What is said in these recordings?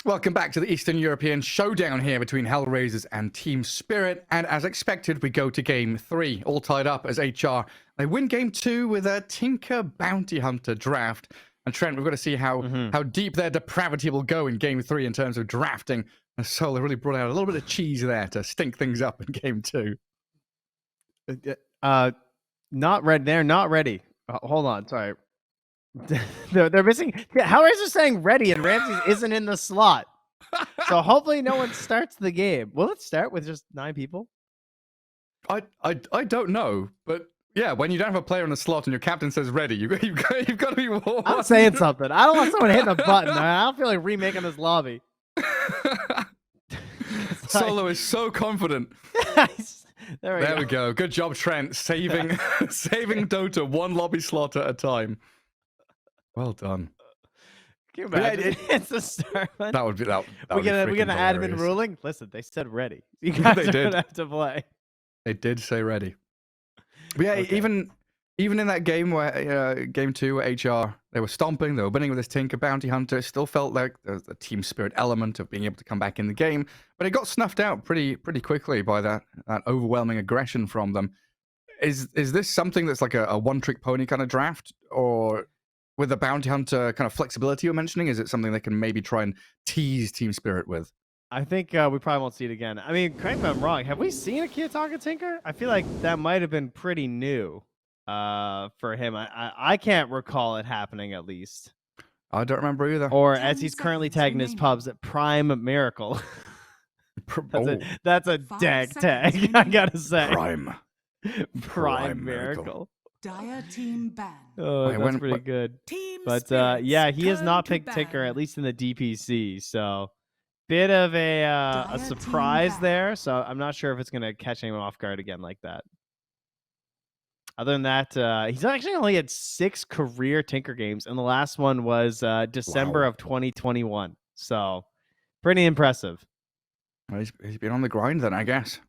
Welcome back to the Eastern European showdown here between HellRaisers and Team Spirit. And as expected, we go to Game 3, all tied up as HR. They win Game 2 with a Tinker Bounty Hunter draft. And Trent, we've got to see how deep their depravity will go in Game 3 in terms of drafting. And so they really brought out a little bit of cheese there to stink things up in Game 2. Not ready. They're not ready. Hold on. Sorry. They're missing. HellRaisers saying ready, and Ramses isn't in the slot. So hopefully no one starts the game. Will it start with just 9 people? I don't know, but yeah, when you don't have a player in the slot and your captain says ready, you've got to be warm. I'm saying something. I don't want someone hitting a button. I don't feel like remaking this lobby. Solo is so confident. There we go. Good job, Trent, saving Dota one lobby slot at a time. Well done. Can you imagine? It's the start. That would be that. We're gonna admin ruling. Listen, they said ready. You guys are gonna have to play. They did say ready. But yeah, okay. even in that game where Game 2 where HR, they were stomping, they were winning with this Tinker Bounty Hunter. It still felt like there was a team spirit element of being able to come back in the game, but it got snuffed out pretty quickly by that overwhelming aggression from them. Is this something that's like a one-trick pony kind of draft, or with the Bounty Hunter kind of flexibility you're mentioning, is it something they can maybe try and tease Team Spirit with? I think we probably won't see it again. I mean, correct me if I'm wrong. Have we seen a Kiyotaka Tinker? I feel like that might have been pretty new for him. I can't recall it happening, at least. I don't remember either. Or as he's currently tagging his pubs at Prime Miracle. That's a dag tag, I gotta say. Prime Miracle. Dire team ban. Oh, that's pretty good. But yeah, he has not picked Tinker, at least in the DPC. So bit of a surprise there. So I'm not sure if it's going to catch anyone off guard again like that. Other than that, he's actually only had 6 career Tinker games, and the last one was December of 2021. So pretty impressive. Well, he's been on the grind then, I guess.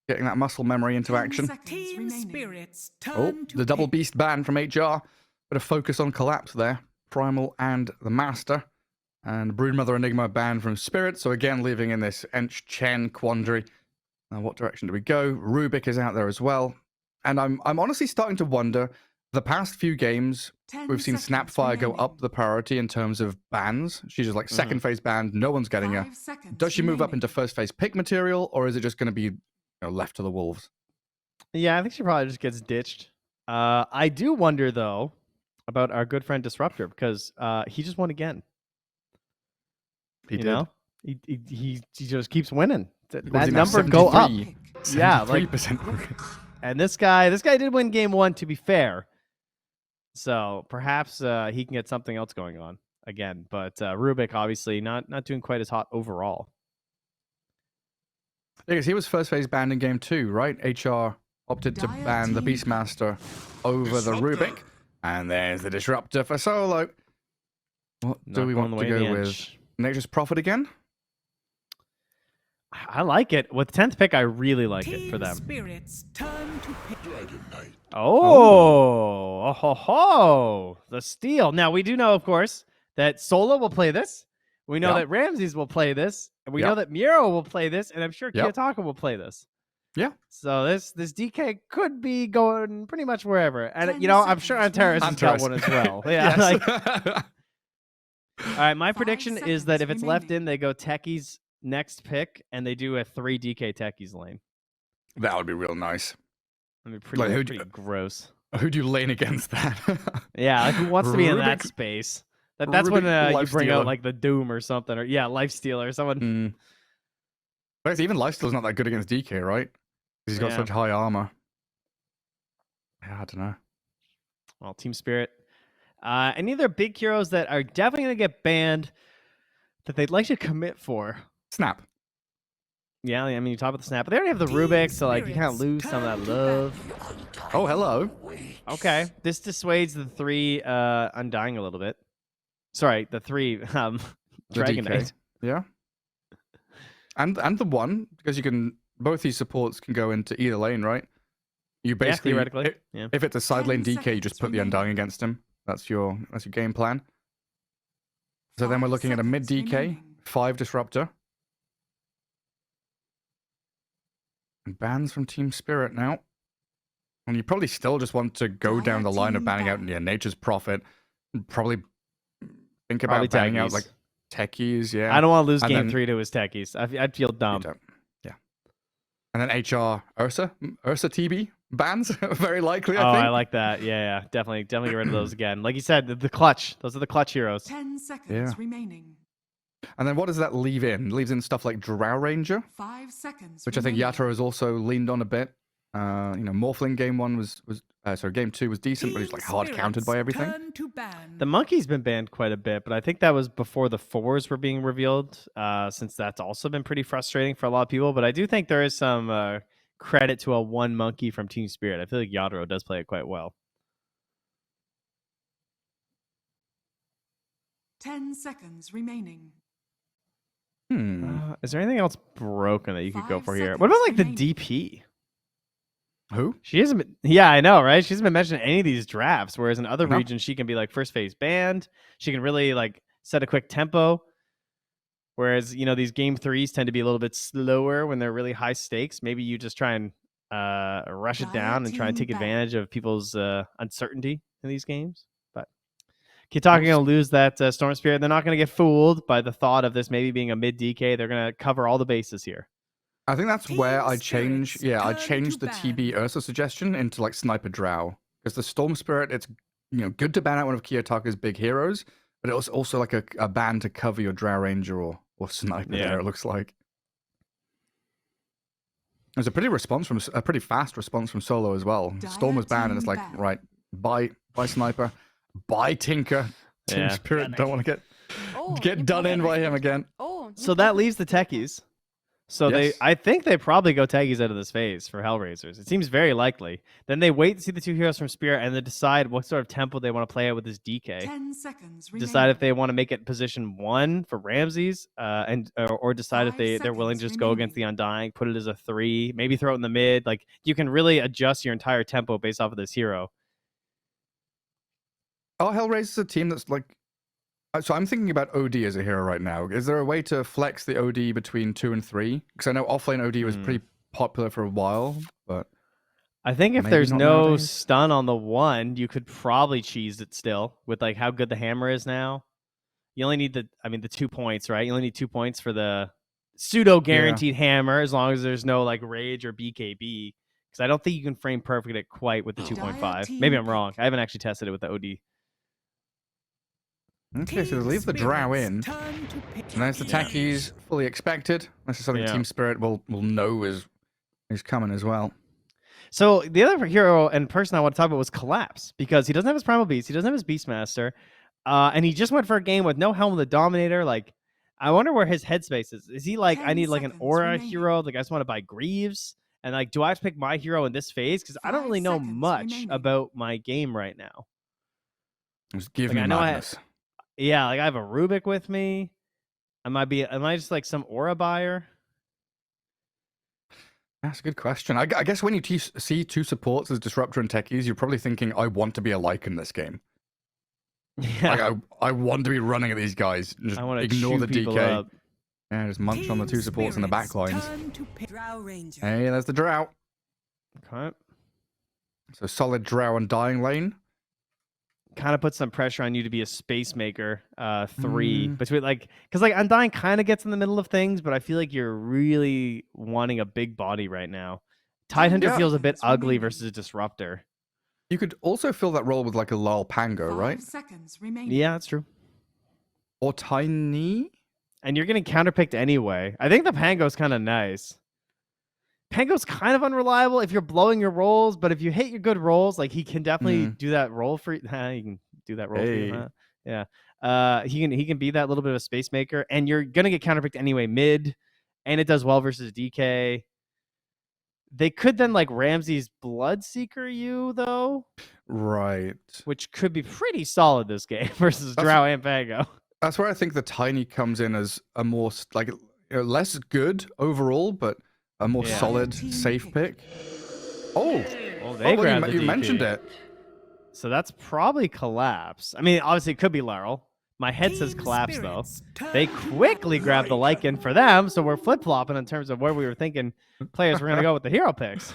Getting that muscle memory into action. Team Spirits the double beast ban from HR. Bit of focus on collapse there. Primal and the Master. And Broodmother Enigma ban from Spirit. So again, leaving in this Ench Chen quandary. Now, what direction do we go? Rubik is out there as well. And I'm honestly starting to wonder, the past few games, we've seen Snapfire go up the priority in terms of bans. She's just like second phase banned. No one's getting her. Does she move up into first phase pick material, or is it just going to be left to the wolves? Yeah, I think she probably just gets ditched. I do wonder, though, about our good friend Disruptor, because he just won again. He did. He just keeps winning. That number go up. Yeah, like 3%. And this guy did win game 1, to be fair. So perhaps he can get something else going on again. But Rubik obviously not doing quite as hot overall. Because he was first phase banned in game 2, right? HR opted to ban the Beastmaster over the Rubik. And there's the Disruptor for solo. What do we want to go with? Nature's Prophet again? I like it. With 10th pick, I really like it for them. Spirits turn to pick. Oh, the steal. Now, we do know, of course, that Solo will play this. We know that Ramses will play this. And we know that Miro will play this. And I'm sure Kiyotaka will play this. Yeah. So this DK could be going pretty much wherever. And, I'm sure Antares has got one as well. Yeah. All right, my prediction is that if it's left in, they go Techies next pick, and they do a 3 DK Techies lane. That would be real nice. That'd be pretty gross. Who do you lane against that? Yeah, like who wants to be in that space? That's when you bring out like the Doom or something, or Lifestealer or someone. But even Lifestealer's not that good against DK, right? Because he's got such high armor. Yeah, I don't know. Well, Team Spirit. Any other big heroes that are definitely going to get banned that they'd like to commit for? Snap. Yeah, I mean, you talk about the Snap, but they already have the Rubik, so like you kind of lose some of that love. Oh, hello. Okay, this dissuades the 3 Undying a little bit. Sorry, the 3 Dragonite. Yeah. And the 1, because you can, both these supports can go into either lane, right? You basically, theoretically, if it's a side lane DK, you just put the Undying against him. That's your game plan. So then we're looking at a mid DK, 5 Disruptor. And bans from Team Spirit now. And you probably still just want to go down the line of banning out Nature's Prophet. Probably think about banning out like techies, yeah. I don't want to lose game 3 to his techies. I'd feel dumb. Yeah. And then HR Ursa TB bans, very likely, I think. I like that. Yeah. Definitely get rid of those again. Like you said, the clutch. Those are the clutch heroes. 10 seconds remaining. And then what does that leave in? It leaves in stuff like Drow Ranger. 5 seconds Which I think Yatoro has also leaned on a bit. Morphling game 1 game 2 was decent, but he's like hard countered by everything. The monkey's been banned quite a bit, but I think that was before the 4s were being revealed, since that's also been pretty frustrating for a lot of people. But I do think there is some credit to a 1 monkey from Team Spirit. I feel like Yatoro does play it quite well. 10 seconds remaining. Is there anything else broken that you could go for here? What about like the DP? Who? She hasn't been, yeah, I know, right? She hasn't been mentioned in any of these drafts, whereas in other regions, she can be like first phase banned. She can really like set a quick tempo. Whereas, these game 3s tend to be a little bit slower when they're really high stakes. Maybe you just try and rush it down and try and take advantage of people's uncertainty in these games. But Kitaga's going to lose that Storm Spirit. They're not going to get fooled by the thought of this maybe being a mid DK. They're going to cover all the bases here. I think that's where I change. Yeah, I changed the TB Ursa suggestion into like Sniper Drow, because the Storm Spirit, it's good to ban out one of Kiyotaka's big heroes, but it was also like a ban to cover your Drow Ranger or Sniper. There it looks like. There's a pretty fast response from Solo as well. Storm was banned, and it's like buy Sniper, buy Tinker. Team Spirit don't want to get done in by him again. So that leaves the techies. So I think they probably go techies out of this phase for HellRaisers. It seems very likely. Then they wait to see the 2 heroes from Spirit and then decide what sort of tempo they want to play out with this DK. 10 seconds decide if they want to make it position 1 for Ramses, or decide if they're willing to just go against the Undying, put it as a 3, maybe throw it in the mid. Like, you can really adjust your entire tempo based off of this hero. Are HellRaisers a team that's like... So I'm thinking about OD as a hero right now. Is there a way to flex the OD between 2 and 3? Because I know offlane OD was pretty popular for a while, but I think if there's no stun on the 1, you could probably cheese it still with like how good the hammer is now. You only need the 2 points, right? You only need 2 points for the pseudo guaranteed hammer, as long as there's no like rage or BKB. Because I don't think you can frame perfect it quite with the 2.5. Maybe I'm wrong. I haven't actually tested it with the OD. Okay, so they leave the Drow in. And there's the techies, fully expected. This is something Team Spirit will know is coming as well. So the other hero and person I want to talk about was Collapse, because he doesn't have his Primal Beast, he doesn't have his Beastmaster, and he just went for a game with no Helm of the Dominator. Like, I wonder where his headspace is. Is he like, I need like an aura hero? Like, I just want to buy Greaves? And like, do I have to pick my hero in this phase? Because I don't really know much about my game right now. Just give me madness. Yeah, like I have a Rubik with me. Am I just like some aura buyer? That's a good question. I guess when you see 2 supports as Disruptor and Techies, you're probably thinking, I want to be a Lycan this game. Yeah. Like, I want to be running at these guys. Just I want to ignore the DK. Up. Yeah, just munch on the 2 supports in the back lines. Hey, there's the Drow. Okay. So solid Drow and Dying Lane. Kind of puts some pressure on you to be a space maker 3 between because Undying kind of gets in the middle of things, but I feel like you're really wanting a big body right now. Tidehunter feels a bit ugly versus a Disruptor. You could also fill that role with like a Lal Pango, right? Yeah, that's true. Or Tiny. And you're getting counterpicked anyway. I think the Pango's kind of nice. Pango's kind of unreliable if you're blowing your rolls, but if you hit your good rolls, like he can definitely do that roll for you. He can do that roll for you, huh? Yeah. He can be that little bit of a space maker, and you're gonna get counterpicked anyway mid, and it does well versus DK. They could then like Ramses Bloodseeker you though, right? Which could be pretty solid this game versus Drow and Pango. That's where I think the Tiny comes in as a more like less good overall, but a more solid, safe pick. Oh, well, you mentioned it. So that's probably Collapse. I mean, obviously it could be Laurel, My head says collapse, though. They quickly grab the Lycan for them, so we're flip-flopping in terms of where we were thinking players were going to go with the hero picks.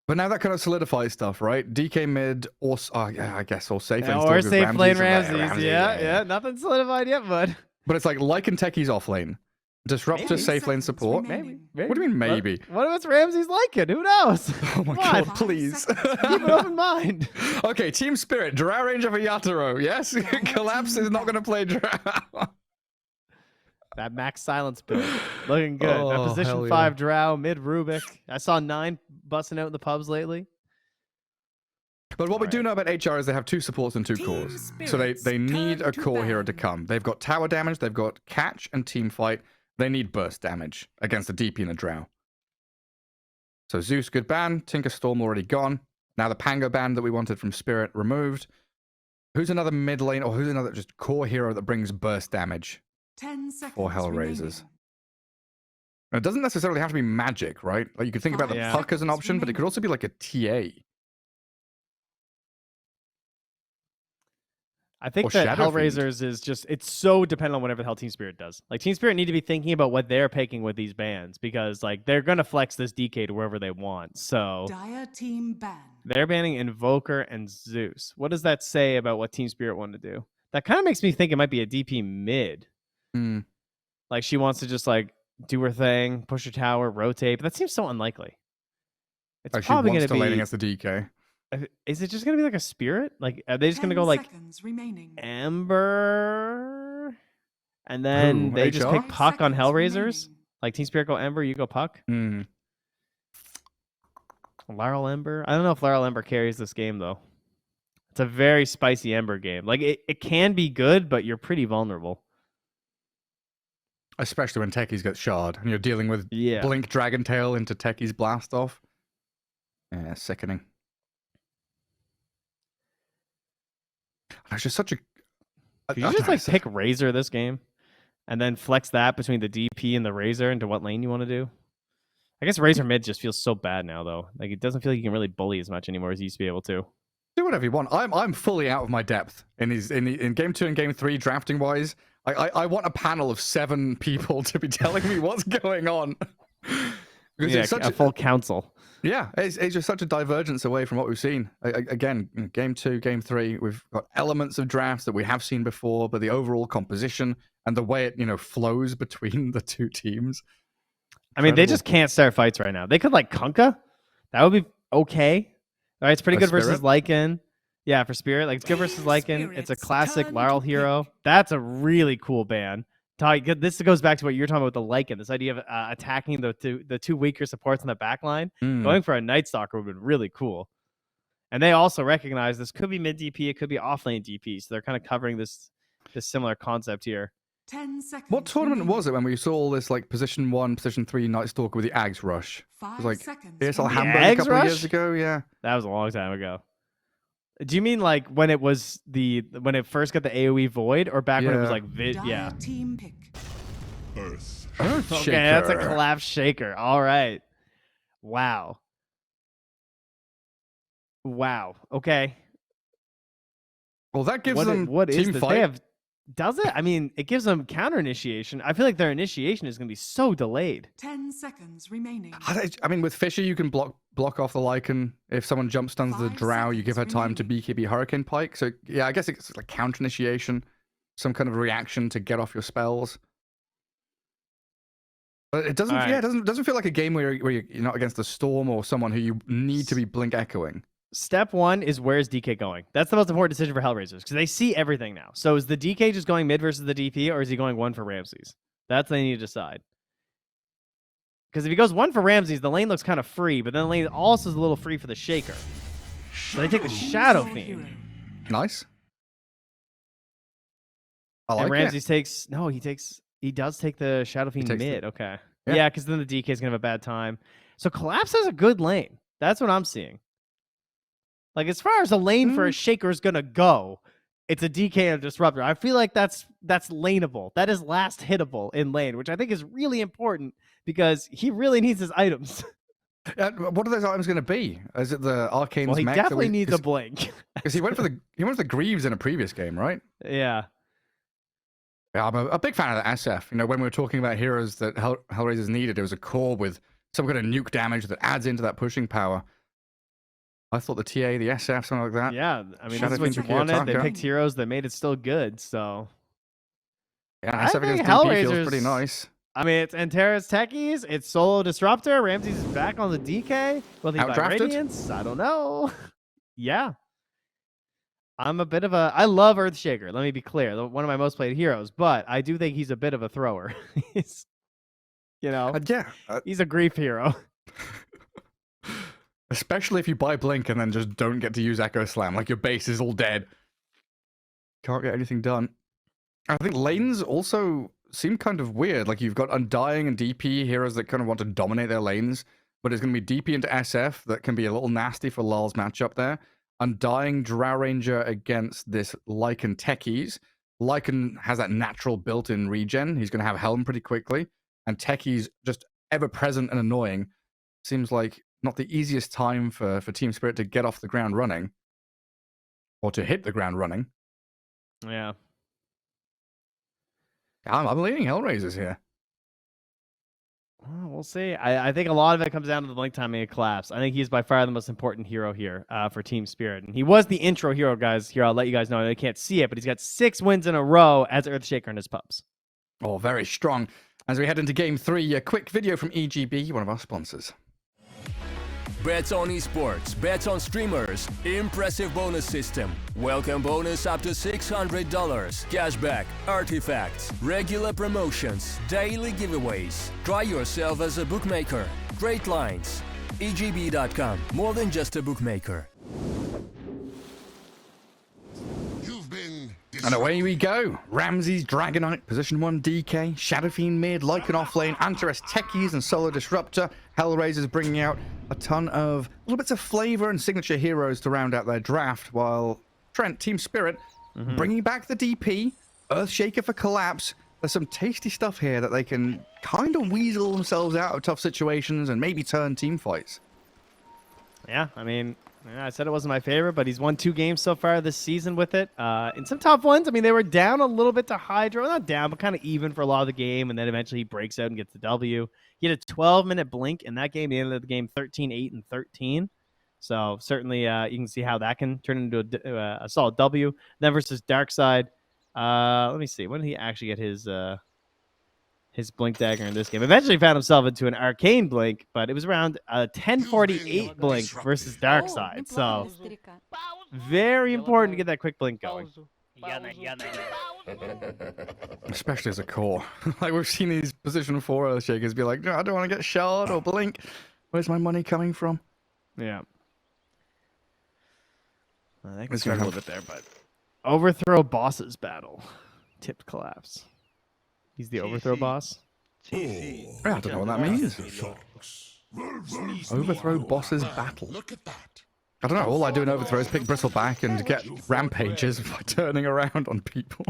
But now that kind of solidifies stuff, right? DK mid, or yeah, I guess, or safe lane. Or still safe good. lane Ramses, Ramses. Yeah. Nothing solidified yet, bud. But it's like Lycan techies off lane. Disruptor safe lane support. Maybe. What do you mean maybe? What if it's Ramses Lycan? Who knows? Oh my god, please. Keep it open mind. Okay, Team Spirit, Drow Ranger for Yatoro. Yes? Collapse is not going to play Drow. That max silence build. Looking good. Oh, That position 5 Drow, mid Rubik. I saw 9 busting out in the pubs lately. But what we do know about HR is they have 2 supports and 2 cores. So they need a core hero to come. They've got tower damage, they've got catch and team fight. They need burst damage against the DP and the Drow. So Zeus, good ban. Tinker Storm already gone. Now the Pango ban that we wanted from Spirit removed. Who's another mid lane or who's another just core hero that brings burst damage 10 seconds for HellRaisers? remaining. And it doesn't necessarily have to be magic, right? Like you could think about the 5 puck as an seconds option, but it could also be like a TA. I think Or that Shadow Fiend. HellRaisers is just, it's so dependent on whatever the hell Team Spirit does. Like, Team Spirit need to be thinking about what they're picking with these bans because, like, they're going to flex this DK to wherever they want. So, Dire team ban. they're banning Invoker and Zeus. What does that say about what Team Spirit want to do? That kind of makes me think it might be a DP mid. Like, she wants to just, like, do her thing, push her tower, rotate, but that seems so unlikely. It's Like she probably going wants to to lane be... against the DK. Is it just going to be like a Spirit? Like, are they just going to 10 go, like, seconds remaining. Ember, and then Who, they just HR? pick 5 Puck on seconds HellRaisers? remaining. Like Team Spirit go Ember, you go Puck? Laurel Ember? I don't know if Laurel Ember carries this game, though. It's a very spicy Ember game. Like, it can be good, but you're pretty vulnerable. Especially when techies get shard and you're dealing with Yeah. Blink Dragon Tail into techies blast off. Yeah, sickening. It's just such a... Could you just, like, pick Razor this game? And then flex that between the DP and the Razor into what lane you want to do? I guess Razor mid just feels so bad now, though. Like, it doesn't feel like you can really bully as much anymore as you used to be able to. Do whatever you want. I'm fully out of my depth in game 2 and game 3 drafting wise. I want a panel of 7 people to be telling me what's going on. Because Yeah, it's such a full council. Yeah, it's just such a divergence away from what we've seen. Again, game 2, game 3, we've got elements of drafts that we have seen before, but the overall composition and the way it flows between the 2 teams. I mean, they Incredible. just can't start fights right now. They could like Kunkka. That would be okay. All right, it's pretty For good versus Spirit? Lycan. Yeah, for Spirit. Like, it's good versus Lycan. It's a Spirit's classic turn Laurel to hero. pick. That's a really cool ban. This goes back to what you're talking about with the Lycan. This idea of attacking the two weaker supports in the back line. Going for a Night Stalker would have been really cool. And they also recognize this could be mid DP, it could be offlane DP. So they're kind of covering this similar concept here. 10 seconds. What tournament remaining. was it when we saw all this like position 1, position 3 Night Stalker with the Ags rush? It 5 was like seconds. ASL remaining. Hamburg Ags a couple of rush? years ago, yeah. That was a long time ago. Do you mean like when it was when it first got the AoE void, or back when it was Yeah. like Dire yeah? team pick. Okay, that's a collapse shaker. All right. Wow. Okay. Well, that gives What them is team this? fight. Does it? I mean, it gives them counter initiation. I feel like their initiation is going to be so delayed. 10 seconds remaining. I mean, with Fisher, you can block off the Lycan. If someone jump stuns the 5 Drow, you give her seconds time to remaining. BKB Hurricane Pike. So, yeah, I guess it's like counter initiation, some kind of reaction to get off your spells. But it doesn't, All yeah, right. it doesn't feel like a game where you're not against the Storm or someone who you need to be blink echoing. Step 1 is where's DK going? That's the most important decision for HellRaisers because they see everything now. So is the DK just going mid versus the DP, or is he going 1 for Ramses? That's what they need to decide. Because if he goes 1 for Ramses, the lane looks kind of free, but then the lane also is a little free for the Shaker. So they take the Shadow Hero. Fiend. Nice. I And like Ramses takes... No, he does take the Shadow Fiend takes the- mid. Okay. Yeah. Yeah, because then the DK is going to have a bad time. So Collapse has a good lane. That's what I'm seeing. Like, as far as a lane for a Shaker is going to go, it's a DK and a Disruptor. I feel like that's laneable. That is last hittable in lane, which I think is really important because he really needs his items. it. What are those items going to be? Is it the Arcane's Well, he mech? definitely needs a blink. Because he went for the Greaves in a previous game, right? Yeah. Yeah, I'm a big fan of the SF. You know, when we were talking about heroes that HellRaisers needed, it was a core with some kind of nuke damage that adds into that pushing power. I thought the TA, the SF, something like that. Yeah, I mean, Shadow this is what you Fiend wanted. They Kiyotaka. picked heroes that made it still good, so... Yeah, I SF think against DP feels HellRaisers- pretty nice. I mean, it's Antares Techies, it's Solo Disruptor, Ramses is back on the DK. Will he buy Outdrafted? Radiance? I don't know. Yeah. I'm a bit of a... I love Earthshaker, let me be clear. One of my most played heroes, but I do think he's a bit of a thrower. He's, you know, Yeah. he's a grief hero. Especially if you buy Blink and then just don't get to use Echo Slam. Like, your base is all dead. Can't get anything done. I think lanes also seem kind of weird. Like, you've got Undying and DP heroes that kind of want to dominate their lanes, but it's going to be DP into SF that can be a little nasty for Lal's matchup there. Undying Drow Ranger against this Lycan Techies. Lycan has that natural built-in regen. He's going to have Helm pretty quickly. And Techies just ever-present and annoying. Seems like not the easiest time for Team Spirit to get off the ground running. Or to hit the ground running. Yeah. I'm leaning HellRaisers here. Well, we'll see. I think a lot of it comes down to the Blink timing of collapse. I think he's by far the most important hero here for Team Spirit. And he was the intro hero, guys. Here, I'll let you guys know. I can't see it, but he's got 6 wins in a row as Earthshaker and his pups. Oh, very strong. As we head into Game 3, a quick video from EGB, one of our sponsors. Bets on esports, bets on streamers, impressive bonus system. Welcome bonus up to $600, cashback, artifacts, regular promotions, daily giveaways. Try yourself as a bookmaker. Great lines. EGB.com, more than just a bookmaker. And away we go. Ramses, Dragonite, position 1 DK, Shadow Fiend mid, Lycan off lane, Antares Techies and Solo Disruptor. HellRaisers bringing out a ton of little bits of flavor and signature heroes to round out their draft, while Trent, Team Spirit, bringing back the DP, Earthshaker for Collapse. There's some tasty stuff here that they can kind of weasel themselves out of tough situations and maybe turn team fights. Yeah, I mean, I said it wasn't my favorite, but he's won 2 games so far this season with it. In some tough ones, I mean, they were down a little bit to Hydra. Not down, but kind of even for a lot of the game, and then eventually he breaks out and gets the W. He had a 12-minute blink in that game. He ended the game 13-8 and 13. So certainly you can see how that can turn into a solid W. Then versus Darkseid. Let me see. When did he actually get his blink dagger in this game? Eventually found himself into an arcane blink, but it was around a 1048 blink versus Darkseid. So very important to get that quick blink going. Especially as a core. Like, we've seen these position 4 Earthshakers be like, no, I don't want to get shard or blink. Where's my money coming from? Yeah. I can struggle a little bit there, but overthrow bosses battle. Tipped collapse. He's the overthrow boss. Yeah, I don't know what that means. Overthrow bosses battle. I don't know. All I do in overthrow is pick Bristleback and get rampages by turning around on people.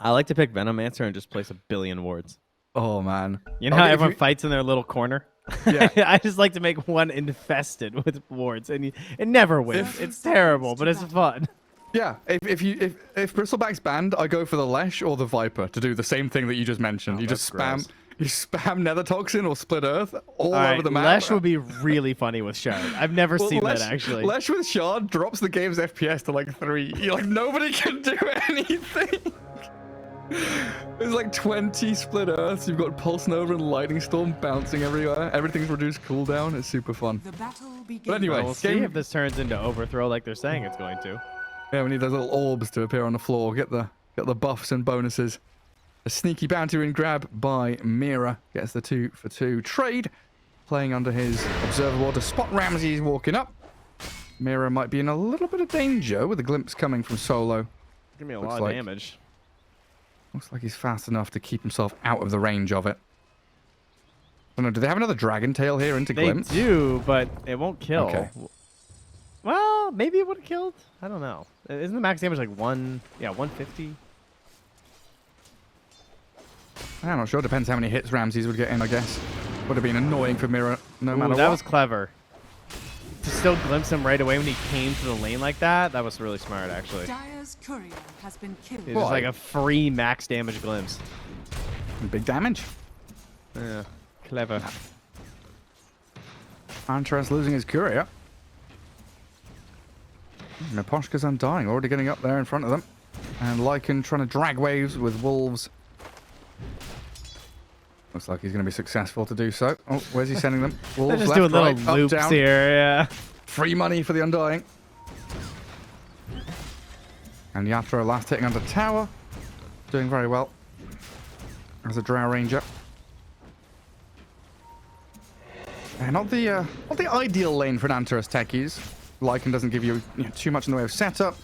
I like to pick Venomancer and just place a billion wards. Oh, man. You know how everyone fights in their little corner? Yeah. I just like to make one infested with wards, and it never wins. It's terrible, but it's fun. Yeah, if Bristleback's banned, I go for the Lesh or the Viper to do the same thing that you just mentioned. You just spam, you spam Nether Toxin or Split Earth all over the map. Lesh would be really funny with Shard. I've never seen that actually. Lesh with Shard drops the game's FPS to like 3. You're like, nobody can do anything. There's like 20 Split Earths. You've got Pulse Nova and Lightning Storm bouncing everywhere. Everything's reduced cooldown. It's super fun. The battle begins. But anyway, we'll see if this turns into overthrow like they're saying it's going to. Yeah, we need those little orbs to appear on the floor. Get the buffs and bonuses. A sneaky bounty and grab by Mira. Gets the 2 for 2 trade. Playing under his observer ward to spot Ramses walking up. Mira might be in a little bit of danger with a glimpse coming from Solo. Give me a lot of damage. Looks like he's fast enough to keep himself out of the range of it. I don't know, do they have another Dragon Tail here into Glimpse? They do, but it won't kill. Okay. Well, maybe it would have killed. I don't know. Isn't the max damage like 150? I'm not sure. Depends how many hits Ramses would get in, I guess. Would have been annoying for Mira no matter what. That was clever. To still glimpse him right away when he came to the lane like that. That was really smart, actually. Dire's courier has been killed. It was like a free max damage glimpse. Big damage. Yeah, clever. Antras losing his courier. Miposhka's Undying, already getting up there in front of them. And Lycan trying to drag waves with Wolves. Looks like he's going to be successful to do so. Oh, where's he sending them? They're Wolves just left, doing little right, up, loops down. here, yeah. Free money for the Undying. And Yatra last hitting under tower. Doing very well. As a Drow Ranger. Not the ideal lane for an Antares techies. Lycan doesn't give you, too much in the way of setup.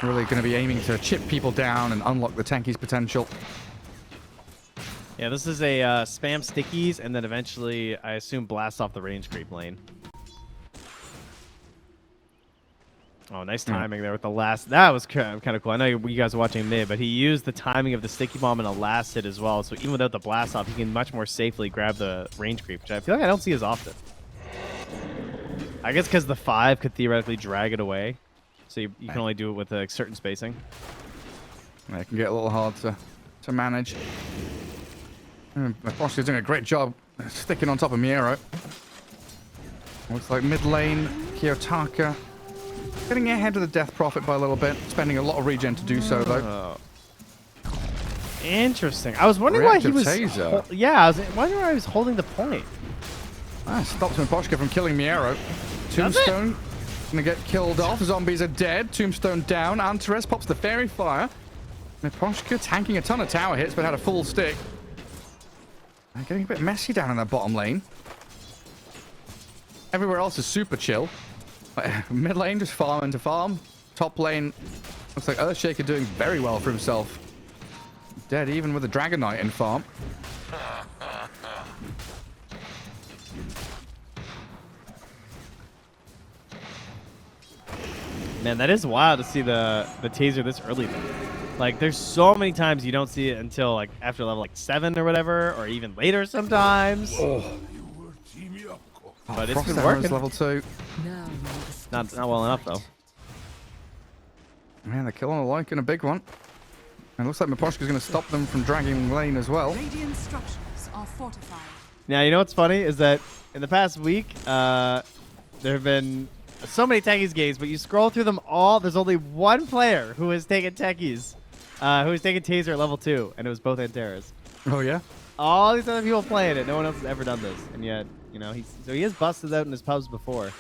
Really going to be aiming to chip people down and unlock the techies' potential. Yeah, this is a spam stickies and then eventually, I assume, blast off the range creep lane. Oh, nice timing there with the last. That was kind of cool. I know you guys are watching mid, but he used the timing of the sticky bomb in a last hit as well. So even without the blast off, he can much more safely grab the range creep, which I feel like I don't see as often. I guess because the 5 could theoretically drag it away. So you can only do it with a certain spacing. Yeah, it can get a little hard to manage. Miposhka's doing a great job sticking on top of Miero. Looks like mid lane, Kiyotaka getting ahead of the Death Prophet by a little bit, spending a lot of regen to do so, though. Interesting. I was wondering why he was... Taser. Yeah, I was wondering why he was holding the point. Stops Miposhka from killing Miero. Tombstone gonna get killed off. Zombies are dead. Tombstone down. Antares pops the Fairy Fire. Miposhka tanking a ton of tower hits, but had a full stick. Getting a bit messy down in that bottom lane. Everywhere else is super chill. Mid lane just farming to farm. Top lane looks like Earthshaker doing very well for himself. Dead even with a Dragon Knight in farm. Man, that is wild to see the taser this early though. Like, there's so many times you don't see it until like after level 7 or whatever, or even later sometimes. But it's been working. Level 2. Not well enough though. Man, they're killing a Lycan, a big one. And it looks like Miposhka's going to stop them from dragging lane as well. Radiant structures are fortified. Now, you know what's funny is that in the past week, there have been so many techies games, but you scroll through them all, there's only one player who has taken techies, who has taken taser at level 2, and it was both Antares. Oh, yeah? All these other people playing it, no one else has ever done this, and yet, he has busted out in his pubs before.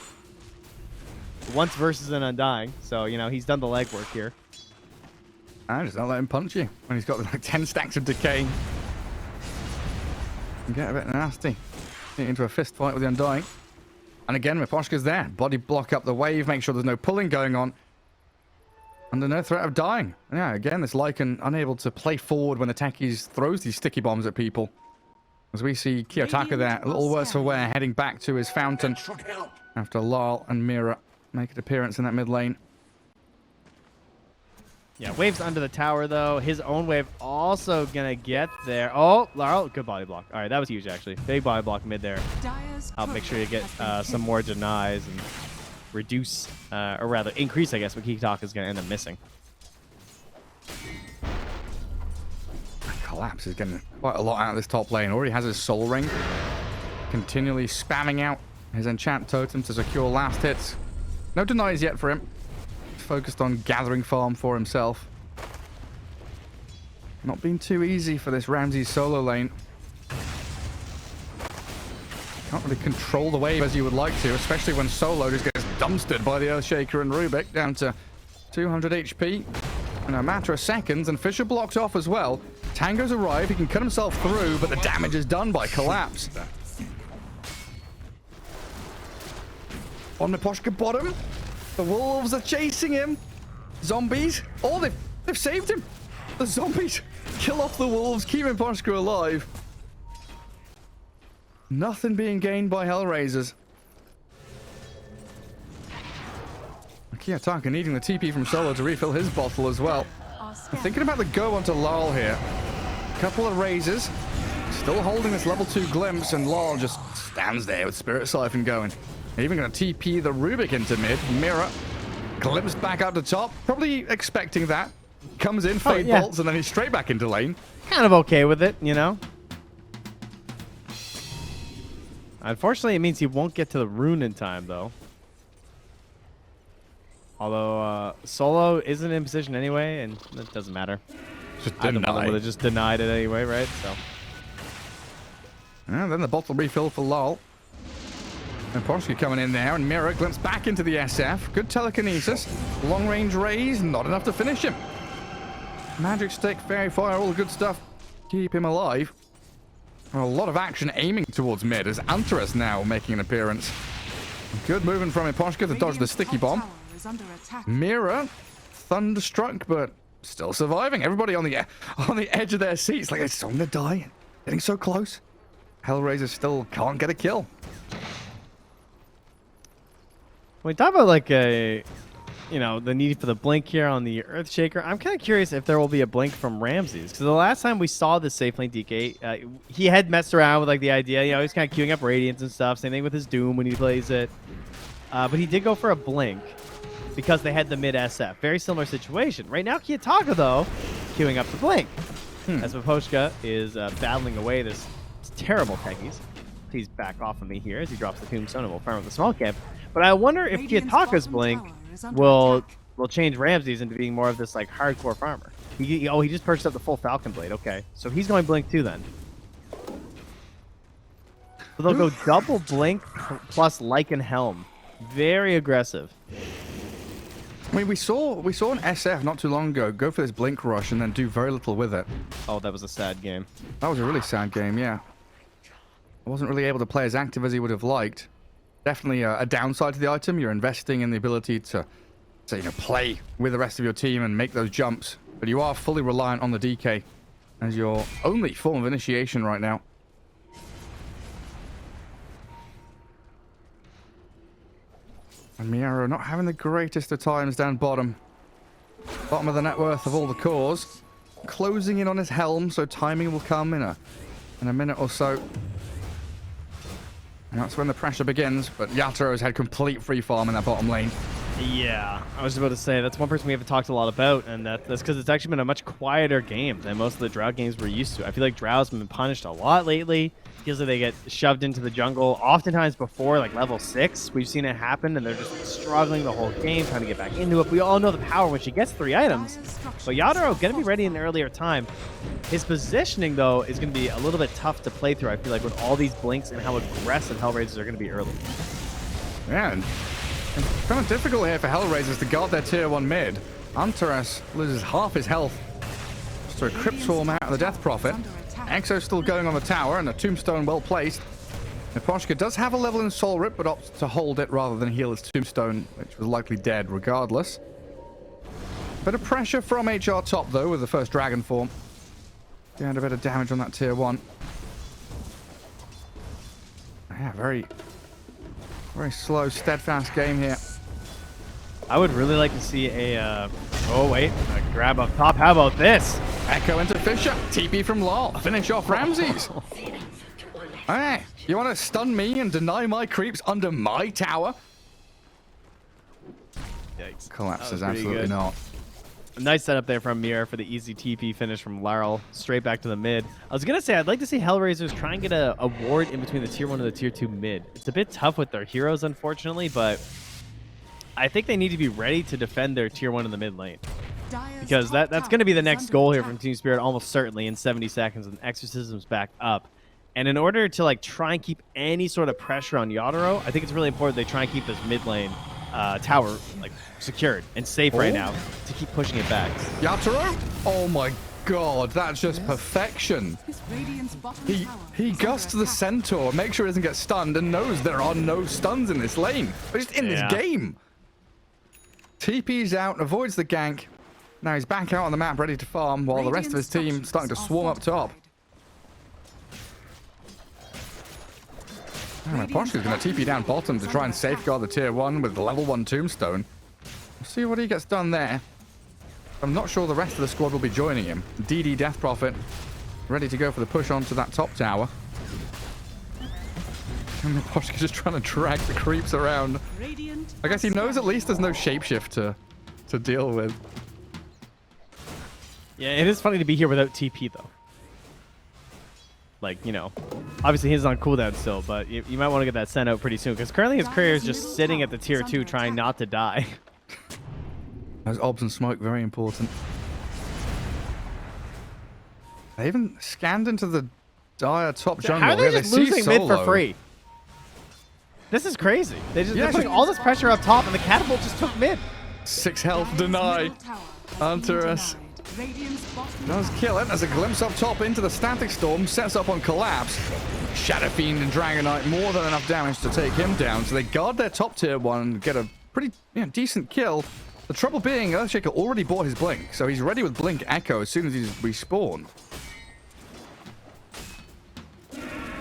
Once versus an Undying, so, he's done the legwork here. I just don't let him punch you when he's got like 10 stacks of decay. Can get a bit nasty. Get into a fist fight with the Undying. And again, Miposhka's there. Body block up the wave, make sure there's no pulling going on. Under no threat of dying. Yeah, again, this Lycan unable to play forward when the techies throws these sticky bombs at people. As we see Kiyotaka there, a little worse for wear, heading back to his fountain after Lal and Mira make an appearance in that mid lane. Yeah, wave's under the tower, though. His own wave also gonna get there. Oh, Lal, good body block. All right, that was huge, actually. Big body block mid there. I'll make sure you get some more denies and reduce, or rather increase, I guess, what Kiyotaka is gonna end up missing. Collapse is getting quite a lot out of this top lane. Already has his soul ring. Continually spamming out his enchant totem to secure last hits. No denies yet for him. Focused on gathering farm for himself. Not been too easy for this Ramsey solo lane. Can't really control the wave as you would like to, especially when solo just gets dumpstered by the Earthshaker and Rubik down to 200 HP in a matter of seconds, and Fisher blocked off as well. Tango's arrived, he can cut himself through, but the damage is done by Collapse. On Miposhka bottom. The wolves are chasing him. Zombies. Oh, they've saved him. The zombies kill off the wolves, keep Miposhka alive. Nothing being gained by HellRaisers. Kiyotaka needing the TP from Solo to refill his bottle as well. I'm thinking about the go onto Lal here. Couple of Razors. Still holding this level 2 glimpse, and Lal just stands there with Spirit Siphon going. Even going to TP the Rubik into mid. Mirror glimpsed back out to top. Probably expecting that. Comes in, fade bolts, and then he's straight back into lane. Kind of okay with it, you know? Unfortunately, it means he won't get to the rune in time, though. Although Solo isn't in position anyway, and it doesn't matter. Just Either one denied. would have just denied it anyway, right? So. And then the bottle refill for lol. And Porsche coming in there, and Mirror glimpsed back into the SF. Good telekinesis. Long range raise, not enough to finish him. Magic stick, fairy fire, all the good stuff. Keep him alive. Well, a lot of action aiming towards mid as Antares now making an appearance. Good movement from Imposhka to dodge the sticky bomb. Mirror, thunderstruck, but still surviving. Everybody on the edge of their seats, like it's going to die. Getting so close. HellRaisers still can't get a kill. When we talk about like the need for the blink here on the Earthshaker, I'm kind of curious if there will be a blink from Ramses, because the last time we saw the safe lane DK, he had messed around with like the idea, he's kind of queuing up Radiance and stuff. Same thing with his Doom when he plays it, but he did go for a blink because they had the mid SF. Very similar situation. Right now, Kiyotaka though, queuing up the blink as Miposhka is battling away this terrible techies. Please back off of me here as he drops the Tombstone and will farm with the small camp. But I wonder if Kiyotaka's blink will change Ramses into being more of this like hardcore farmer. He just purchased up the full Falcon Blade. Okay, so he's going blink too then. So they'll go double blink plus Lycan Helm. Very aggressive. I mean, we saw an SF not too long ago go for this blink rush and then do very little with it. Oh, that was a sad game. That was a really sad game, yeah. I wasn't really able to play as active as he would have liked. Definitely a downside to the item. You're investing in the ability to, say, play with the rest of your team and make those jumps. But you are fully reliant on the DK as your only form of initiation right now. And Miaro not having the greatest of times down bottom. Bottom of the net worth of all the cores. Closing in on his helm, so timing will come in a minute or so. And that's when the pressure begins, but Yatoro has had complete free farm in that bottom lane. Yeah, I was about to say, that's one person we haven't talked a lot about, and that's because it's actually been a much quieter game than most of the Drow games we're used to. I feel like Drow's been punished a lot lately because they get shoved into the jungle, oftentimes before like level 6. We've seen it happen, and they're just struggling the whole game, trying to get back into it. We all know the power when she gets 3 items, but Yatoro going to be ready in an earlier time. His positioning, though, is going to be a little bit tough to play through, I feel like, with all these blinks and how aggressive HellRaisers are going to be early. Yeah, and it's kind of difficult here for HellRaisers to guard their tier 1 mid. Antares loses half his health just to a Crypt Swarm out of the Death Prophet. Exo still going on the tower, and a Tombstone well placed. Miposhka does have a level in Soul Rip, but opts to hold it rather than heal his Tombstone, which was likely dead regardless. Bit of pressure from HR top, though, with the first Dragon form. He had a bit of damage on that tier 1. Yeah, very slow, steadfast game here. I would really like to see a grab up top. How about this? Echo into Fisher. TP from Law. Finish off Ramses. Hey, you want to stun me and deny my creeps under my tower? Yikes. Collapses, absolutely not. A nice setup there from Mir for the easy TP finish from Laryl. Straight back to the mid. I was going to say, I'd like to see HellRaisers try and get a ward in between the tier 1 and the tier 2 mid. It's a bit tough with their heroes, unfortunately, but I think they need to be ready to defend their tier 1 in the mid lane. Because that's going to be the next goal here from Team Spirit, almost certainly, in 70 seconds, and Exorcism's back up. And in order to try and keep any sort of pressure on Yatoro, I think it's really important they try and keep this mid lane tower secured and safe right now to keep pushing it back. Yatoro? Oh my god, that's just perfection. He gusts the Centaur, makes sure he doesn't get stunned, and knows there are no stuns in this lane. Just in this game. TP's out, avoids the gank. Now he's back out on the map ready to farm while the rest of his team starting to swarm up top. Poshka's going to TP down bottom to try and safeguard the tier 1 with the level 1 Tombstone. We'll see what he gets done there. I'm not sure the rest of the squad will be joining him. DD Death Prophet ready to go for the push onto that top tower. And Miposhka's just trying to drag the creeps around. Radiant I guess he knows at least there's no shapeshift to deal with. Yeah, it is funny to be here without TP, though. Like, you know, obviously he's on cooldown still, but you might want to get that sent out pretty soon, because currently his career is just sitting at the tier 2 trying not to die. Those obs and smoke, very important. They even scanned into the dire top jungle. How are they Yeah, just see losing mid for Solo. free? This is crazy. They're Yeah, putting all this pressure up top, and the catapult just took mid. 6 health deny. Hunterus does kill it. There's a glimpse up top into the static storm. Sets up on collapse. Shadow Fiend and Dragonite more than enough damage to take him down. So they guard their top tier 1 and get a pretty decent kill. The trouble being, Earthshaker already bought his Blink, so he's ready with Blink Echo as soon as he's respawned.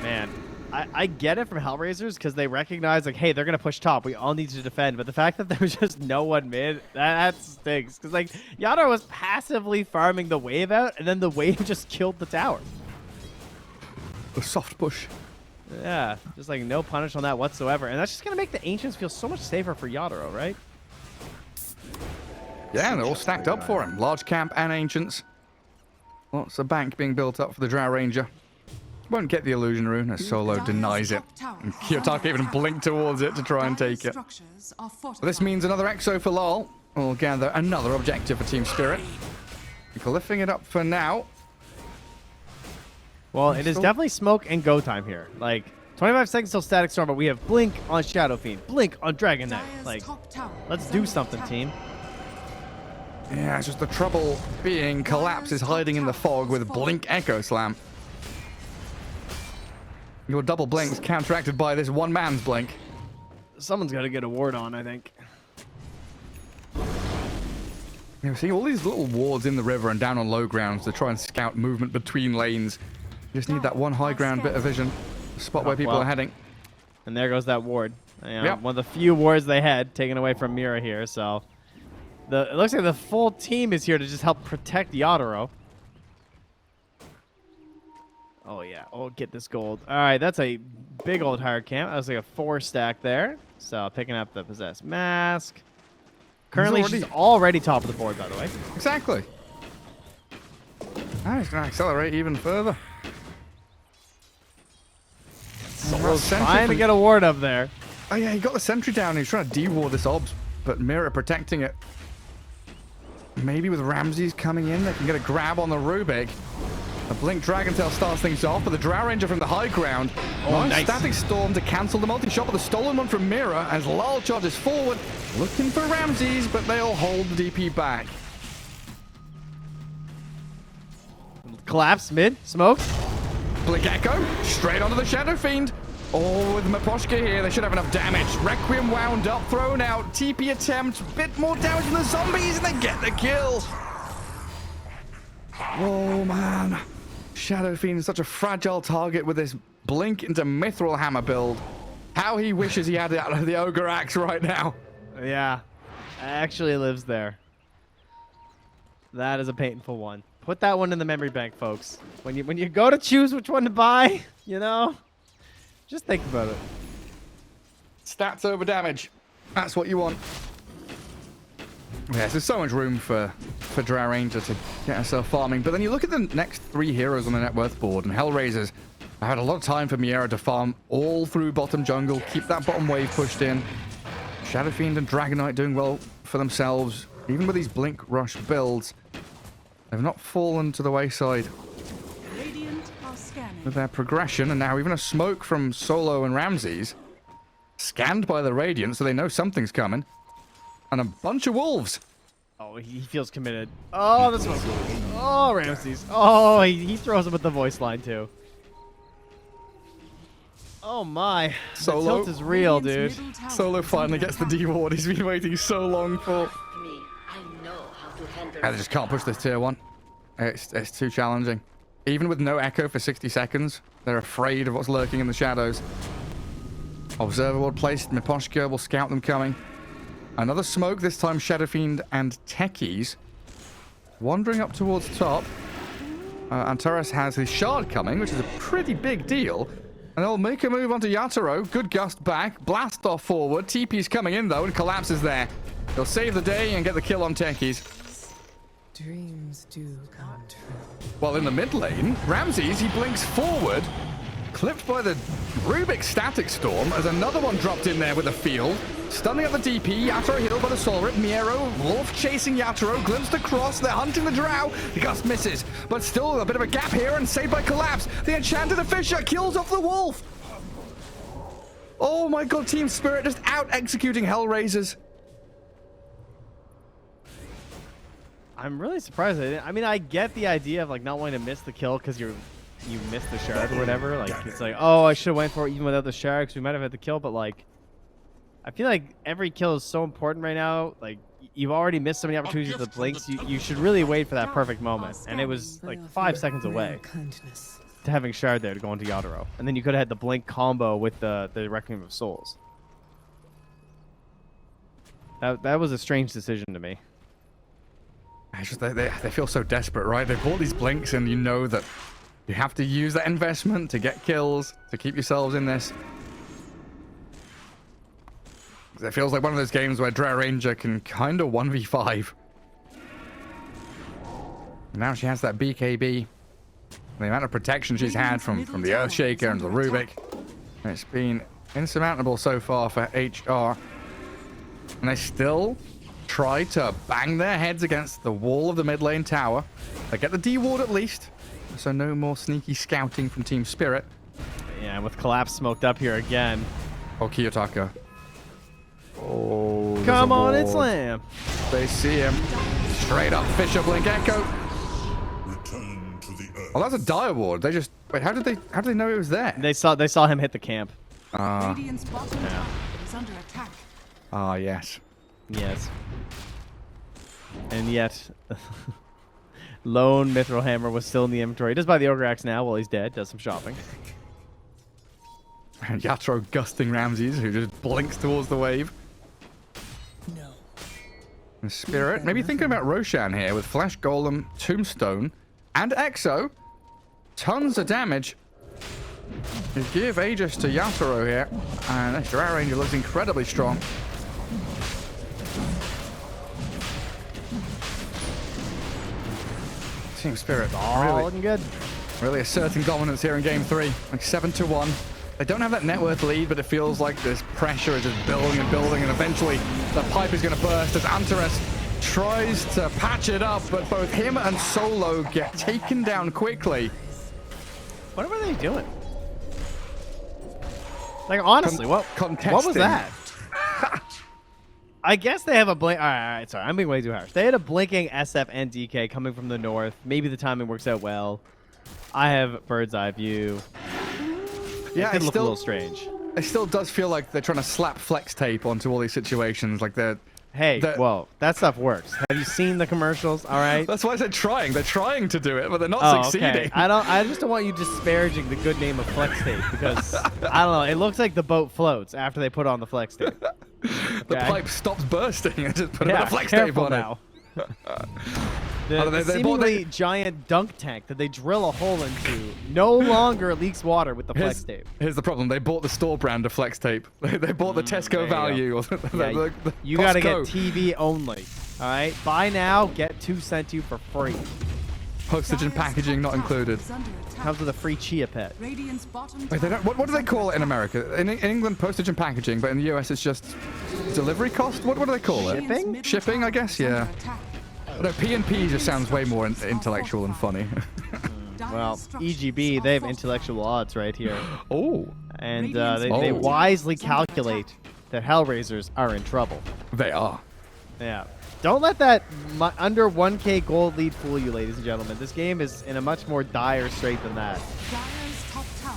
Man, I get it from HellRaisers because they recognize, like, hey, they're going to push top. We all need to defend. But the fact that there was just no one mid, that stinks. Because, like, Yadro was passively farming the wave out, and then the wave just killed the tower. The soft push. Yeah, just, like, no punish on that whatsoever. And that's just going to make the Ancients feel so much safer for Yadro, right? Yeah, they're all stacked up for him. Large camp and Ancients. Lots of bank being built up for the Drow Ranger. Won't get the illusion rune as Solo denies it. And Kiyotaka even blinked towards it to try and take it. But this means another Exo for LOL. We'll gather another objective for Team Spirit. Lifting it up for now. Well, it is definitely smoke and go time here. Like, 25 seconds till Static Storm, but we have Blink on Shadow Fiend, Blink on Dragon Knight. Like, let's do something, team. Yeah, it's just the trouble being Collapse is hiding in the fog with Blink Echo Slam. Your double blink's counteracted by this one man's blink. Someone's got to get a ward on, I think. You see all these little wards in the river and down on low grounds to try and scout movement between lanes. You just need that one high ground bit of vision. Spot where people are heading. And there goes that ward. You know, Yep. one of the few wards they had taken away from Mira here. So it looks like the full team is here to just help protect Yadro. Oh, yeah. Oh, get this gold. All right, that's a big old hard camp. That was like a 4 stack there. So picking up the Possessed Mask. Currently, she's already top of the board, by the way. Exactly. Now he's going to accelerate even further. Solo's trying to get a ward up there. Oh, yeah, he got the sentry down. He's trying to de-ward this obs, but Mira protecting it. Maybe with Ramses coming in, they can get a grab on the Rubik. A Blink Dragon Tail starts things off, but the Drow Ranger from the high ground. Oh, nice. Static Storm to cancel the multi-shot with a stolen one from Mira as Lal charges forward, looking for Ramses, but they'll hold the DP back. Collapse mid, smoke. Blink Echo, straight onto the Shadow Fiend. Oh, with Miposhka here, they should have enough damage. Requiem wound up, thrown out. TP attempt, bit more damage from the zombies, and they get the kill. Oh, man. Shadow Fiend is such a fragile target with this Blink into Mithril Hammer build. How he wishes he had it out of the Ogre Axe right now. Yeah, actually lives there. That is a painful one. Put that one in the memory bank, folks. When you go to choose which one to buy, you know, just think about it. Stats over damage. That's what you want. Yes, there's so much room for Drow Ranger to get herself farming. But then you look at the next 3 heroes on the net worth board, and HellRaisers have had a lot of time for Miera to farm all through bottom jungle, keep that bottom wave pushed in. Shadow Fiend and Dragon Knight doing well for themselves. Even with these Blink Rush builds, they've not fallen to the wayside with their progression. And now even a smoke from Solo and Ramses, scanned by the Radiant, so they know something's coming. And a bunch of wolves. Oh, he feels committed. Oh, this one. Oh, Ramses. Oh, he throws him with the voice line, too. Oh, my. Solo. The tilt is real, dude. Solo finally gets the D-ward he's been waiting so long for. They just can't push this tier 1. It's too challenging. Even with no echo for 60 seconds, they're afraid of what's lurking in the shadows. Observer ward placed. Miposhka will scout them coming. Another smoke, this time Shadow Fiend and Techies. Wandering up towards top. Antares has his shard coming, which is a pretty big deal. And they'll make a move onto Yatoro. Good gust back. Blast off forward. TP's coming in, though, and collapses there. They'll save the day and get the kill on Techies. Dreams do come true. While in the mid lane, Ramses, he blinks forward. Clipped by the Rubik Static Storm as another one dropped in there with a field. Stunning up the DP. Yatoro healed by the Soul Rip. Miero, Wolf chasing Yatoro. Glimpsed across. They're hunting the Drow. The Gust misses. But still a bit of a gap here and saved by Collapse. The Enchanted Fisher kills off the Wolf. Oh my god, Team Spirit just out executing HellRaisers. I'm really surprised. I mean, I get the idea of like not wanting to miss the kill because you missed the shard or whatever. Like it's like, oh, I should have went for it even without the shard because we might have had the kill. But like, I feel like every kill is so important right now. Like you've already missed so many opportunities with the blinks. You should really wait for that perfect moment. And it was like 5 seconds away to having shard there to go into Yatoro, and then you could have had the blink combo with the Requiem of Souls. That was a strange decision to me. It's just they feel so desperate, right? They bought these blinks, and you know that you have to use that investment to get kills, to keep yourselves in this. It feels like one of those games where Drow Ranger can kind of 1v5. Now she has that BKB. The amount of protection she's had from the Earthshaker and the Rubik. It's been insurmountable so far for HR. And they still try to bang their heads against the wall of the mid lane tower. They get the D ward at least, so no more sneaky scouting from Team Spirit. Yeah, with Collapse smoked up here again. Oh, Kiyotaka. Oh, come on and slam. They see him. Straight up Fisher Blink Echo. Return to the earth. Oh, that's a dire ward. They just wait. How did they know it was there? They saw him hit the camp. Radiant's bottom tower is under attack. Ah, yes. Yes. And yet, lone Mithril Hammer was still in the inventory. He does buy the Ogre Axe now while he's dead. Does some shopping. And Yatoro gusting Ramses, who just blinks towards the wave. No. And Spirit, maybe thinking about Roshan here with Flash Golem, Tombstone, and Exo. Tons of damage. You give Aegis to Yatoro here, and this Drow Ranger looks incredibly strong. Team Spirit All looking good. really asserting dominance here in game 3, like 7-1. They don't have that net worth lead, but it feels like this pressure is just building and building, and eventually the pipe is going to burst as Antares tries to patch it up, but both him and Solo get taken down quickly. What were they doing? Like, honestly, what was that? I guess they have a blink. All right, sorry. I'm being way too harsh. They had a blinking SF and DK coming from the north. Maybe the timing works out well. I have bird's eye view. Yeah, it look a little strange. It still does feel like they're trying to slap flex tape onto all these situations. Like they're... Hey, well, that stuff works. Have you seen the commercials? All right. That's why I said trying. They're trying to do it, but they're not succeeding. Okay. I just don't want you disparaging the good name of flex tape because I don't know. It looks like the boat floats after they put on the flex tape. The pipe stops bursting and just put a bit of flex tape on now. it. The seemingly giant dunk tank that they drill a hole into no longer leaks water with the flex tape. Here's the problem. They bought the store brand of flex tape. They bought the Tesco value. Or the you got to get TV only. All right? Buy now, get 2 sent to you for free. Postage and packaging not included. Comes with a free Chia Pet. Radiant's bottom Wait, they don't, what do they call it in America? In England, postage and packaging, but in the US, it's just delivery cost? What do they call it? Shipping? Shipping, I guess, yeah. No, P&P just sounds way more intellectual and funny. Well, EGB, they have intellectual odds right here. Oh. And they wisely calculate that HellRaisers are in trouble. They are. Yeah. Don't let that under 1K gold lead fool you, ladies and gentlemen. This game is in a much more dire strait than that.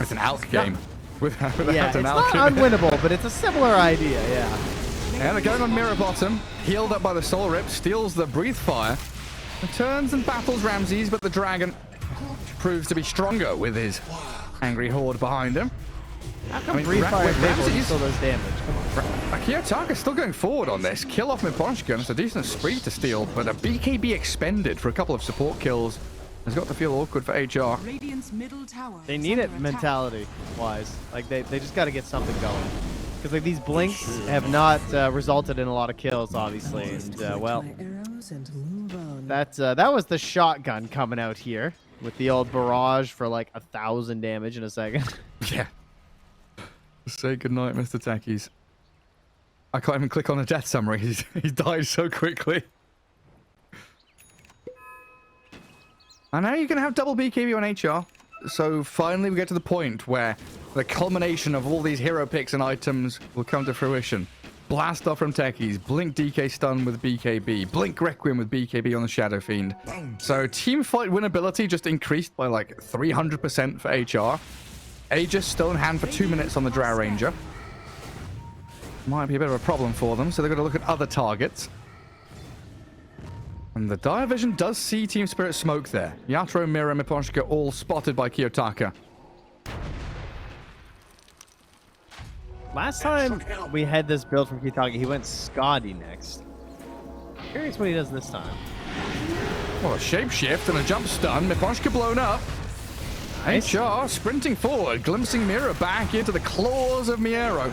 It's an ALK game. Yeah, it's not unwinnable, but it's a similar idea, yeah. And they're going on Mirror Bottom, healed up by the Soul Rip, steals the Breathe Fire, returns and battles Ramses, but the Dragon proves to be stronger with his angry horde behind him. How come Breathe Fire still does damage? Kiyotaka's still going forward on this. Kill off Miponchka, it's a decent spree to steal, but a BKB expended for a couple of support kills It's got to feel awkward for HR. Radiant's middle tower They is need it under attack. mentality-wise. Like, they just got to get something going. Because, like, these blinks have not resulted in a lot of kills, obviously. And, well, My arrows and move on. that was the shotgun coming out here with the old barrage for, like, 1,000 damage in a second. Yeah. Say goodnight, Mr. Techies. I can't even click on a death summary. He died so quickly. And now you're going to have double BKB on HR. So finally we get to the point where the culmination of all these hero picks and items will come to fruition. Blast off from Techies, Blink DK Stun with BKB, Blink Requiem with BKB on the Shadow Fiend. So team fight winnability just increased by like 300% for HR. Aegis still in hand for 2 minutes on the Drow Ranger. Might be a bit of a problem for them, so they've got to look at other targets. And the Dire Vision does see Team Spirit smoke there. Yatro, Mira, Miposhka all spotted by Kiyotaka. Last time we had this build from Kitagi, he went Scotty next. Curious what he does this time. Well, a shapeshift and a jump stun. Miposhka blown up. Nice. HR sprinting forward, glimpsing Mira back into the claws of Miero.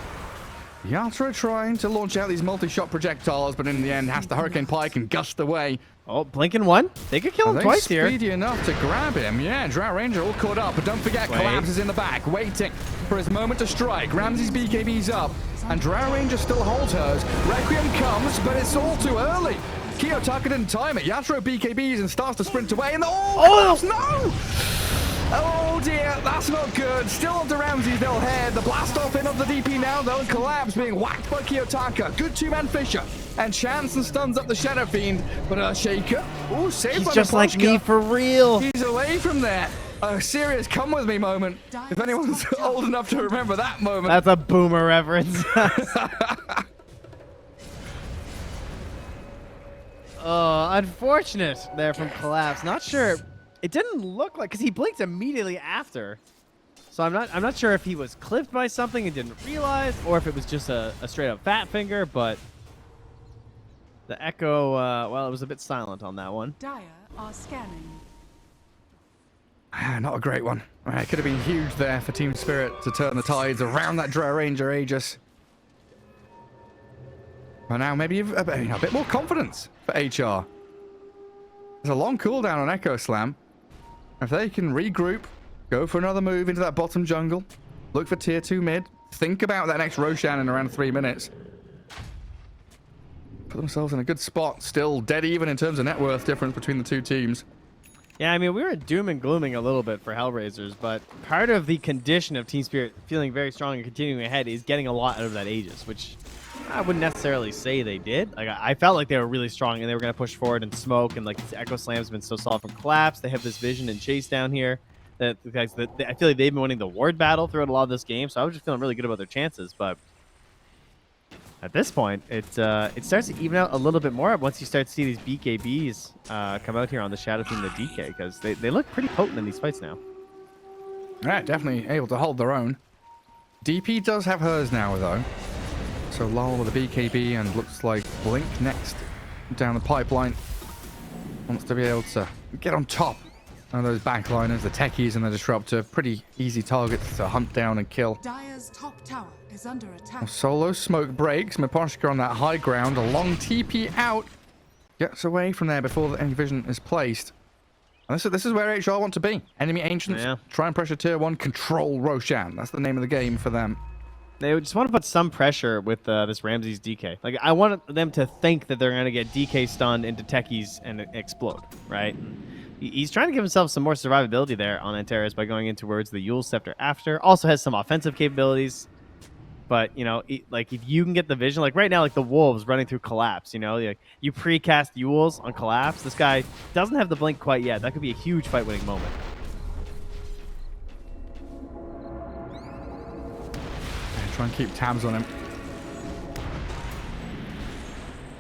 Yatro trying to launch out these multi-shot projectiles, but in the end has the Hurricane Pike and gust away. Oh, blinking one. They could kill him twice here. Speedy enough to grab him. Yeah, Drow Ranger all caught up, but don't forget, Wait. Collapse is in the back, waiting for his moment to strike. Ramsey's BKB's up, and Drow Ranger still holds hers. Requiem comes, but it's all too early. Kiyotaka didn't time it. Yatro BKBs and starts to sprint away, and Collapse, no! Oh dear, that's not good. Still onto Ramsey's little head. The blast off in of the DP now, though, and Collapse being whacked by Kiyotaka. Good two-man Fisher. And Chance and stuns up the Shadow Fiend, but a Shaker. Oh, saved He's by just like me Miposhka. for real. He's away from there. A serious come with me moment. If anyone's old enough to remember that moment. That's a boomer reference. Oh, unfortunate there from Collapse. Not sure. It didn't look like, because he blinked immediately after. So I'm not sure if he was clipped by something and didn't realize, or if it was just a straight up fat finger. But the echo, well, it was a bit silent on that one. Dire are scanning. Not a great one. It could have been huge there for Team Spirit to turn the tides around that Drow Ranger Aegis. But now maybe a bit more confidence for HR. There's a long cooldown on Echo Slam. If they can regroup, go for another move into that bottom jungle, look for tier 2 mid, think about that next Roshan in around 3 minutes. Put themselves in a good spot. Still dead even in terms of net worth difference between the two teams. Yeah, I mean, we were doom and glooming a little bit for HellRaisers, but part of the condition of Team Spirit feeling very strong and continuing ahead is getting a lot out of that Aegis, which I wouldn't necessarily say they did. Like, I felt like they were really strong and they were going to push forward and smoke, and like this Echo Slam's been so solid from Collapse. They have this vision and chase down here. That the guys that I feel like they've been winning the ward battle throughout a lot of this game, so I was just feeling really good about their chances. But at this point, it starts to even out a little bit more once you start to see these BKBs come out here on the Shadow Fiend and the DK, because they look pretty potent in these fights now. Yeah, definitely able to hold their own. DP does have hers now, though. So Lol with a BKB and looks like Blink next down the pipeline. Wants to be able to get on top of those backliners, the Techies and the Disruptor. Pretty easy targets to hunt down and kill. Dire's top tower is under attack. Solo smoke breaks. Miposhka on that high ground. A long TP out. Gets away from there before any vision is placed. And this is where HR want to be. Enemy Ancients. Yeah. Try and pressure tier 1. Control Roshan. That's the name of the game for them. They just want to put some pressure with this Ramsey's DK. Like, I want them to think that they're going to get DK stunned into Techies and explode, right? He's trying to give himself some more survivability there on Antares by going in towards the Yule Scepter after. Also has some offensive capabilities. But, you know, like, if you can get the vision, like right now, like the Wolves running through Collapse, you know, like you precast Yules on Collapse. This guy doesn't have the blink quite yet. That could be a huge fight-winning moment. Try and keep tabs on him.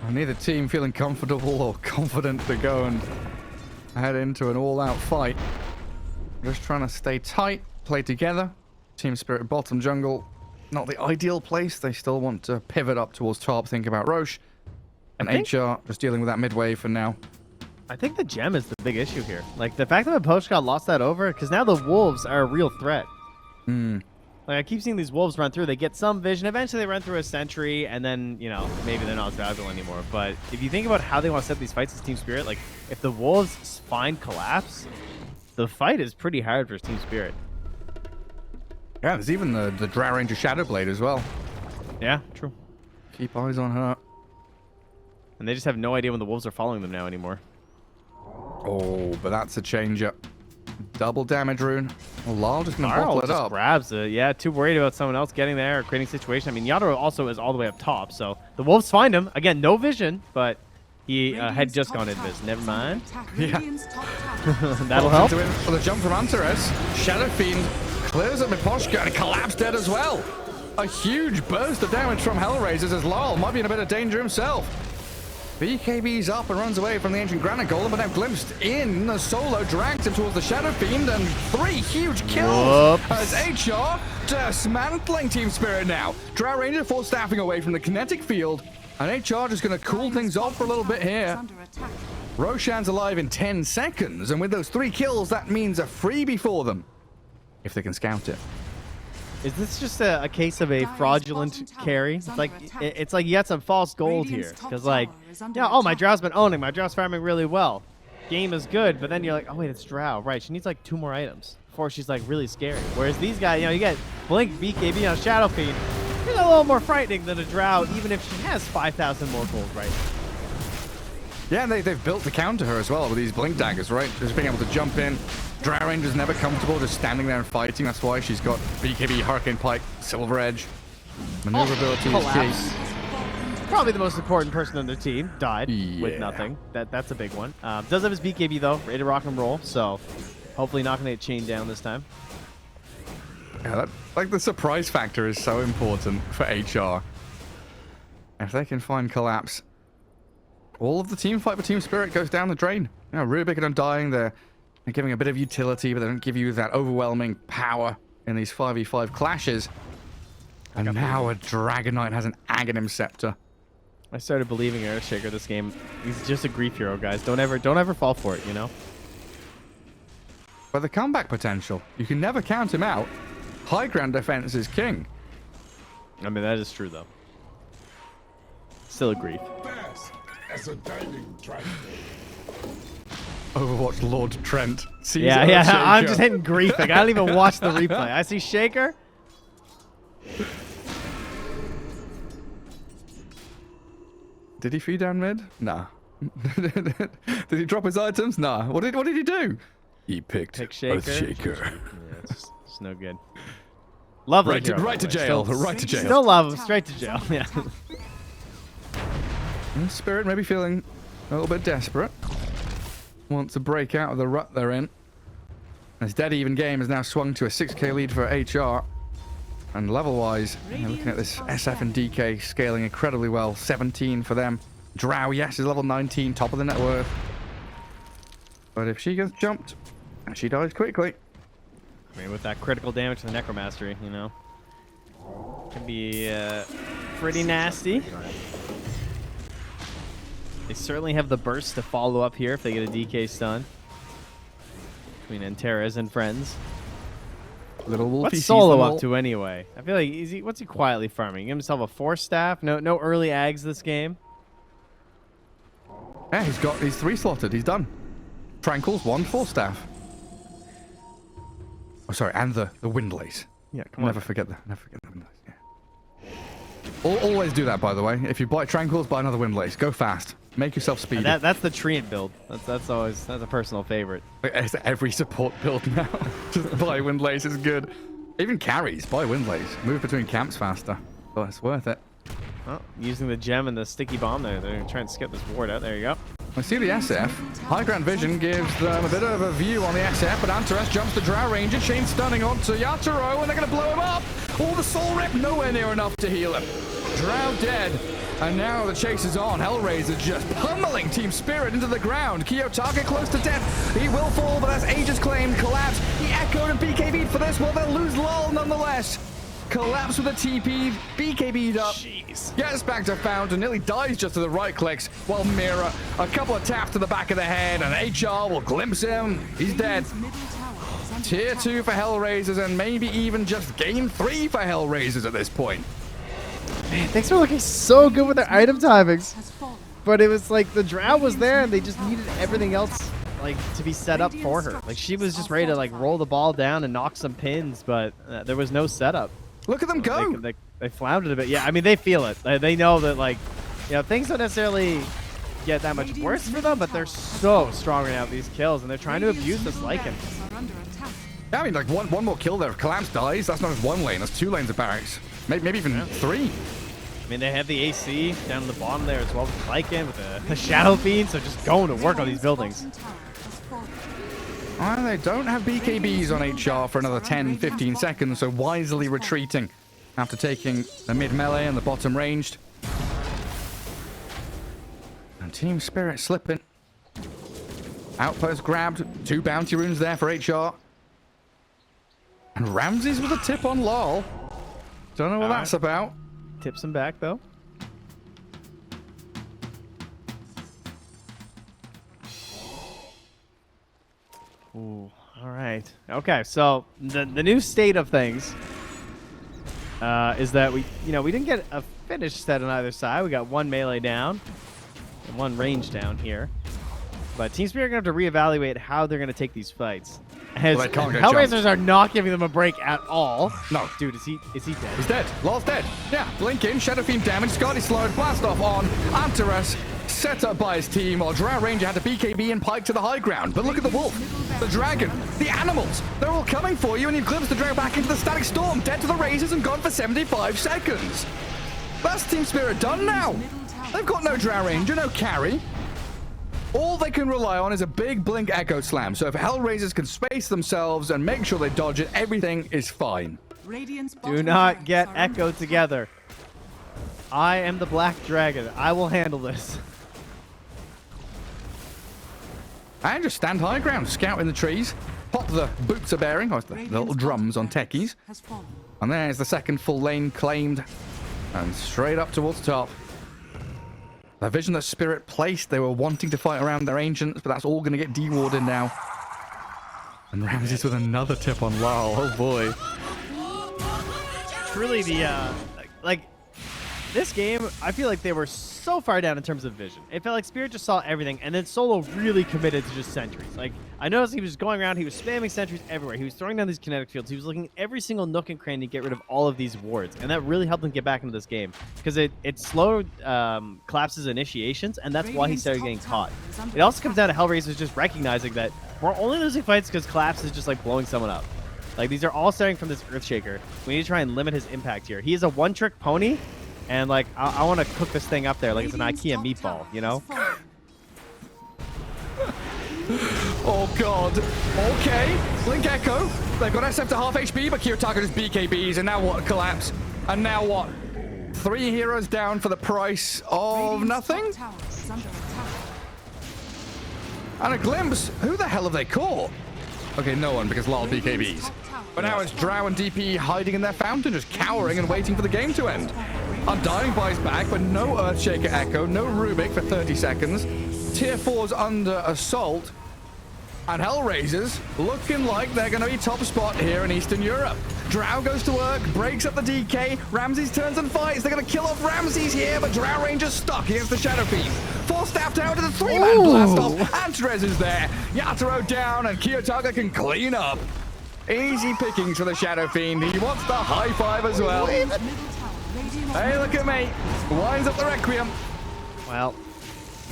Neither team feeling comfortable or confident to go and head into an all-out fight. Just trying to stay tight, play together. Team Spirit bottom jungle, not the ideal place. They still want to pivot up towards top, think about Roche. And HR just dealing with that midway for now. I think the gem is the big issue here. Like, the fact that Miposhka lost that over, because now the wolves are a real threat. Like, I keep seeing these wolves run through. They get some vision. Eventually, they run through a sentry, and then, you know, maybe they're not as valuable anymore. But if you think about how they want to set these fights as Team Spirit, like, if the wolves find collapse, the fight is pretty hard for Team Spirit. Yeah, there's even the Drow Ranger Shadowblade as well. Yeah, true. Keep eyes on her. And they just have no idea when the wolves are following them now anymore. Oh, but that's a change-up. Double damage rune. Well, Lyle just going to bottle it just up. grabs it. Yeah, too worried about someone else getting there or creating a situation. I mean, Yatoro also is all the way up top, so the wolves find him. Again, no vision, but he had just gone invis. Never mind. Yeah. That'll help. For the jump from Antares, Shadow Fiend clears up Miposhka and collapsed dead as well. A huge burst of damage from HellRaisers as Lyle might be in a bit of danger himself. BKB's up and runs away from the Ancient Granite Golem, but now glimpsed in. The solo drags him towards the Shadow Fiend, and 3 huge kills as HR dismantling Team Spirit now. Drow Ranger force staffing away from the kinetic field, and HR just going to cool things off for a little bit here. Roshan's alive in 10 seconds, and with those 3 kills, that means a freebie for them, if they can scout it. Is this just a case of a fraudulent carry? It's like you got some false gold here. Because, like, yeah, oh, my Drow's been owning. My Drow's farming really well. Game is good, but then you're like, oh, wait, it's Drow. Right, she needs, like, 2 more items before she's, like, really scary. Whereas these guys, you know, you get Blink, BKB on Shadow Fiend. She's a little more frightening than a Drow, even if she has 5,000 more gold right now. Yeah, and they've built to counter her as well with these Blink daggers, right? Just being able to jump in. Drow Ranger's never comfortable just standing there and fighting. That's why she's got BKB, Hurricane Pike, Silver Edge. Maneuverability is key. Probably the most important person on their team died with nothing. That's a big one. Does have his BKB though, ready to rock and roll. So hopefully not going to get chained down this time. Yeah, like the surprise factor is so important for HR. If they can find collapse, all of the team fight for Team Spirit goes down the drain. You know, Rubik and Undying, they're giving a bit of utility, but they don't give you that overwhelming power in these 5v5 clashes. And now a Dragon Knight has an Aghanim Scepter. I started believing Earthshaker this game. He's just a grief hero, guys. Don't ever fall for it, you know? But the comeback potential, you can never count him out. High ground defense is king. I mean, that is true, though. Still a grief. As a dining dragon. Overwatch Lord Trent. Yeah, I'm just hitting grief. Like, I don't even watch the replay. I see Shaker. Did he feed down mid? Nah. Did he drop his items? Nah. What did he do? He picked Shaker. Shaker. Yeah, it's no good. Lovely. Right to jail. Right to jail. Still love him. Straight to jail. Yeah. Spirit maybe feeling a little bit desperate. Want to break out of the rut they're in. This dead even game has now swung to a 6k lead for HR. And level-wise, you're looking at this SF and DK scaling incredibly well. 17 for them. Drow, yes, is level 19, top of the net worth. But if she gets jumped, and she dies quickly. I mean, with that critical damage to the Necromastery, you know, can be pretty nasty. They certainly have the burst to follow up here if they get a DK stun. Between Antares and friends. Little Wolfie. What's Solo up to anyway? I feel like what's he quietly farming? He got himself a 4 staff. No early ags this game. Yeah, he's 3 slotted. He's done. Tranquils, 1 4 staff. Oh, sorry, and the Windlays. Yeah, come on. Never forget the Windlays. Yeah. Always do that, by the way. If you buy Tranquils, buy another Windlays. Go fast. Make yourself speedy. That's the Treant build. That's a personal favorite. It's every support build now. Just buy Windlays is good. Even carries, buy Windlays. Move between camps faster. Oh, it's worth it. Oh, using the gem and the sticky bomb there. They're trying to skip this ward out. There you go. I see the SF. High ground vision gives them a bit of a view on the SF, but Antares jumps the Drow Ranger, chain stunning onto Yatoro, and they're going to blow him up. All the soul rip, nowhere near enough to heal him. Drow dead. And now the chase is on. HellRaisers just pummeling Team Spirit into the ground. Kiyotaka close to death. He will fall, but that's Aegis claimed. Collapse. He echoed and BKB'd for this. Well, they'll lose Lull nonetheless. Collapse with a TP. BKB'd up. Jeez. Gets back to Fountain. Nearly dies just to the right clicks. While Mira, a couple of taps to the back of the head. And HR will glimpse him. He's dead. Middle tower is under Tier attack. 2 for HellRaisers. And maybe even just game 3 for HellRaisers at this point. Man, things were looking so good with their item timings. Has fallen. But it was like the drow was there and they just needed everything else like to be set up for her. Like she was just ready to like roll the ball down and knock some pins, but there was no setup. Look at them go. They floundered a bit. Yeah, I mean they feel it. They know that like, you know, things don't necessarily get that much worse for them, but they're so strong right now with these kills and they're trying to abuse this Lycan. Barracks are under attack. Yeah, I mean, like one more kill there. If Collapse dies, that's not just one lane. That's 2 lanes of barracks. Maybe even 3. I mean, they have the AC down at the bottom there as well with Lycan, with the Shadow Fiend, so just going to work on these buildings. Bottom tower has fallen. And they don't have BKBs on HR for another 10-15 seconds, so wisely retreating after taking the mid melee and the bottom ranged. And Team Spirit slipping. Outpost grabbed. 2 bounty runes there for HR. And Ramses with a tip on Lol. Don't know what that's about. Tips him back, though. Ooh, all right. Okay, so the new state of things is that we didn't get a finish set on either side. We got 1 melee down and 1 range down here. But Team Spirit are going to have to reevaluate how they're going to take these fights. As Well, they can't get HellRaisers are not giving them a break at all. No. Dude, is he dead? He's dead. Lol's dead. Yeah, blink in, Shadow Fiend damage, Scotty slowed, blast off on Antares, set up by his team, while Drow Ranger had the BKB and pike to the high ground. But look at the wolf, the dragon, the animals. They're all coming for you, and you glimpse the dragon back into the static storm, dead to the razors and gone for 75 seconds. That's Team Spirit done now. They've got no Drow Ranger, no carry. All they can rely on is a big blink echo slam. So if HellRaisers can space themselves and make sure they dodge it, everything is fine. Radiant's Do bottom not barracks get are under Echo attack. together. I am the Black Dragon. I will handle this. And just stand high ground, scout in the trees, pop the boots are bearing, or the Radiant's little drums on bottom techies. barracks has fallen. And there's the second full lane claimed. And straight up towards the top. The vision that Spirit placed, they were wanting to fight around their ancients, but that's all going to get de-warded now. And Ramses with another tip on Lal. Oh boy. Truly like this game, I feel like they were so far down in terms of vision. It felt like Spirit just saw everything, and then Solo really committed to just sentries. Like, I noticed he was going around, he was spamming sentries everywhere. He was throwing down these kinetic fields. He was looking at every single nook and cranny to get rid of all of these wards, and that really helped him get back into this game because it slowed Collapse's initiations, and that's why he started getting caught. It also comes down to HellRaisers just recognizing that we're only losing fights because Collapse is just like blowing someone up. Like, these are all starting from this Earthshaker. We need to try and limit his impact here. He is a one-trick pony. And, like, I want to cook this thing up there like it's an IKEA meatball, you know? Oh god. Okay. Blink Echo. They've got SF to half HP, but Kiyotaka just BKBs. And now what? Collapse. And now what? 3 heroes down for the price of nothing? Top tower is under attack. And a glimpse. Who the hell have they caught? Okay, no one, because Lal BKBs. But now it's Drow and DP hiding in their fountain, just cowering and waiting for the game to end. Undying buys back, but no Earthshaker Echo, no Rubik for 30 seconds. Tier 4's under assault. And HellRaisers looking like they're going to be top spot here in Eastern Europe. Drow goes to work, breaks up the DK. Ramses turns and fights. They're going to kill off Ramses here, but Drow Ranger's stuck against the Shadow Fiend. 4 staff down to the 3-man blast off. Antares is there. Yatoro down, and Kiyotaka can clean up. Easy pickings for the Shadow Fiend. He wants the high five as well. Middle tower. Radiant's Hey, look at me. Winds up the Requiem. Well,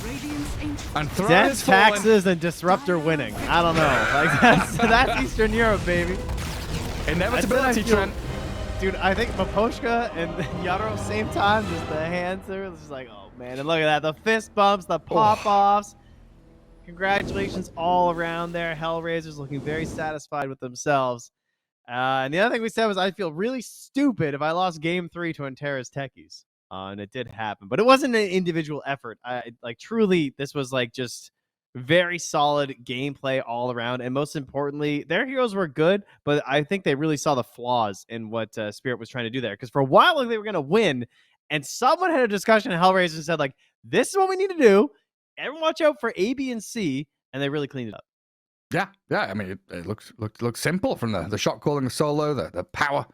Radiant's ancient. And Throne death, is fallen. taxes, and Disruptor winning. I don't know. Like, that's Eastern Europe, baby. Inevitability, Trent. Dude, I think Maposhka and Yatoro same time, just the hands are just like, oh man. And look at that, the fist bumps, the pop-offs. Congratulations all around there. HellRaisers looking very satisfied with themselves. And the other thing we said was I feel really stupid if I lost game 3 to Antares Techies. And it did happen. But it wasn't an individual effort. Like, truly, this was like just very solid gameplay all around, and most importantly, their heroes were good, but I think they really saw the flaws in what Spirit was trying to do there. Because for a while, like, they were going to win, and someone had a discussion in HellRaisers and said, like, this is what we need to do. Everyone watch out for A, B, and C, and they really cleaned it up. Yeah. I mean, it looks simple from the shot calling of Solo, the power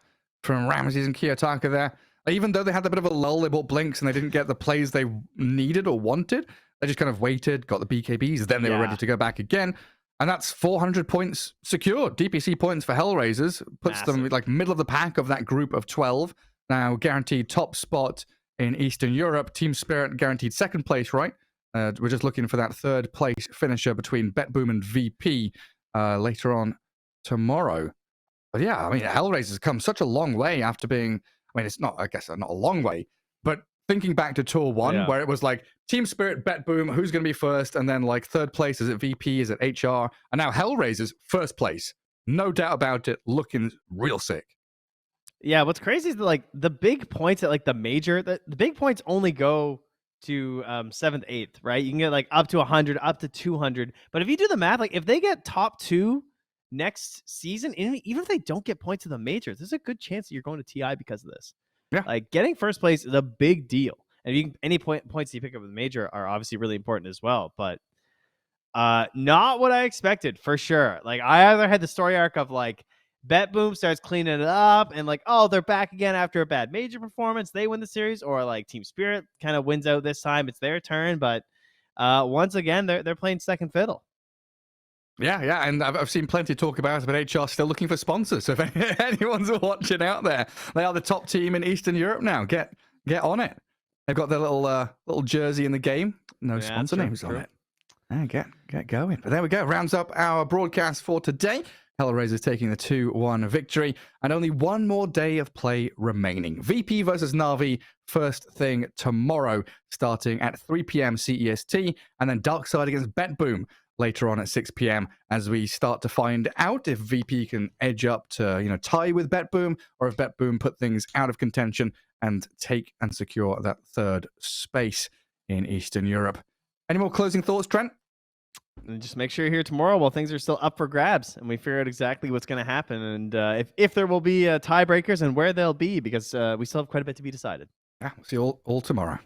from Ramses and Kiyotaka there. Even though they had a bit of a lull, they bought blinks and they didn't get the plays they needed or wanted. They just kind of waited, got the BKBs, then they were ready to go back again. And that's 400 points secured. DPC points for HellRaisers puts them like middle of the pack of that group of 12. Now guaranteed top spot in Eastern Europe. Team Spirit guaranteed second place, right? We're just looking for that third place finisher between BetBoom and VP later on tomorrow. But yeah, I mean, HellRaisers come such a long way after being, I mean, it's not, I guess, not a long way, but thinking back to Tour 1, where it was like Team Spirit, BetBoom, who's going to be first? And then like third place, is it VP? Is it HR? And now HellRaisers, first place. No doubt about it, looking real sick. Yeah, what's crazy is that, like, the big points at like the major, the big points only go to 7th, 8th, right? You can get like up to 100, up to 200. But if you do the math, like if they get top 2 next season, even if they don't get points in the majors, there's a good chance that you're going to TI because of this. Yeah. Like getting first place is a big deal. And you can, any points you pick up with the major are obviously really important as well. But not what I expected for sure. Like I either had the story arc of like BetBoom starts cleaning it up and like, oh, they're back again after a bad major performance. They win the series, or like Team Spirit kind of wins out this time. It's their turn. But once again, they're playing second fiddle. Yeah, and I've seen plenty of talk about it, but HR still looking for sponsors. So if anyone's watching out there, they are the top team in Eastern Europe now. Get on it. They've got their little jersey in the game. No sponsor names on it. Get going. But there we go. Rounds up our broadcast for today. HellRaisers taking the 2-1 victory, and only one more day of play remaining. VP versus Na'Vi, first thing tomorrow, starting at 3 p.m. CEST, and then Darkside against BetBoom later on at 6 p.m. as we start to find out if VP can edge up to tie with BetBoom, or if BetBoom put things out of contention and take and secure that third space in Eastern Europe. Any more closing thoughts, Trent? And just make sure you're here tomorrow while things are still up for grabs and we figure out exactly what's going to happen, and if there will be tiebreakers and where they'll be, because we still have quite a bit to be decided. Yeah, we'll see you all tomorrow.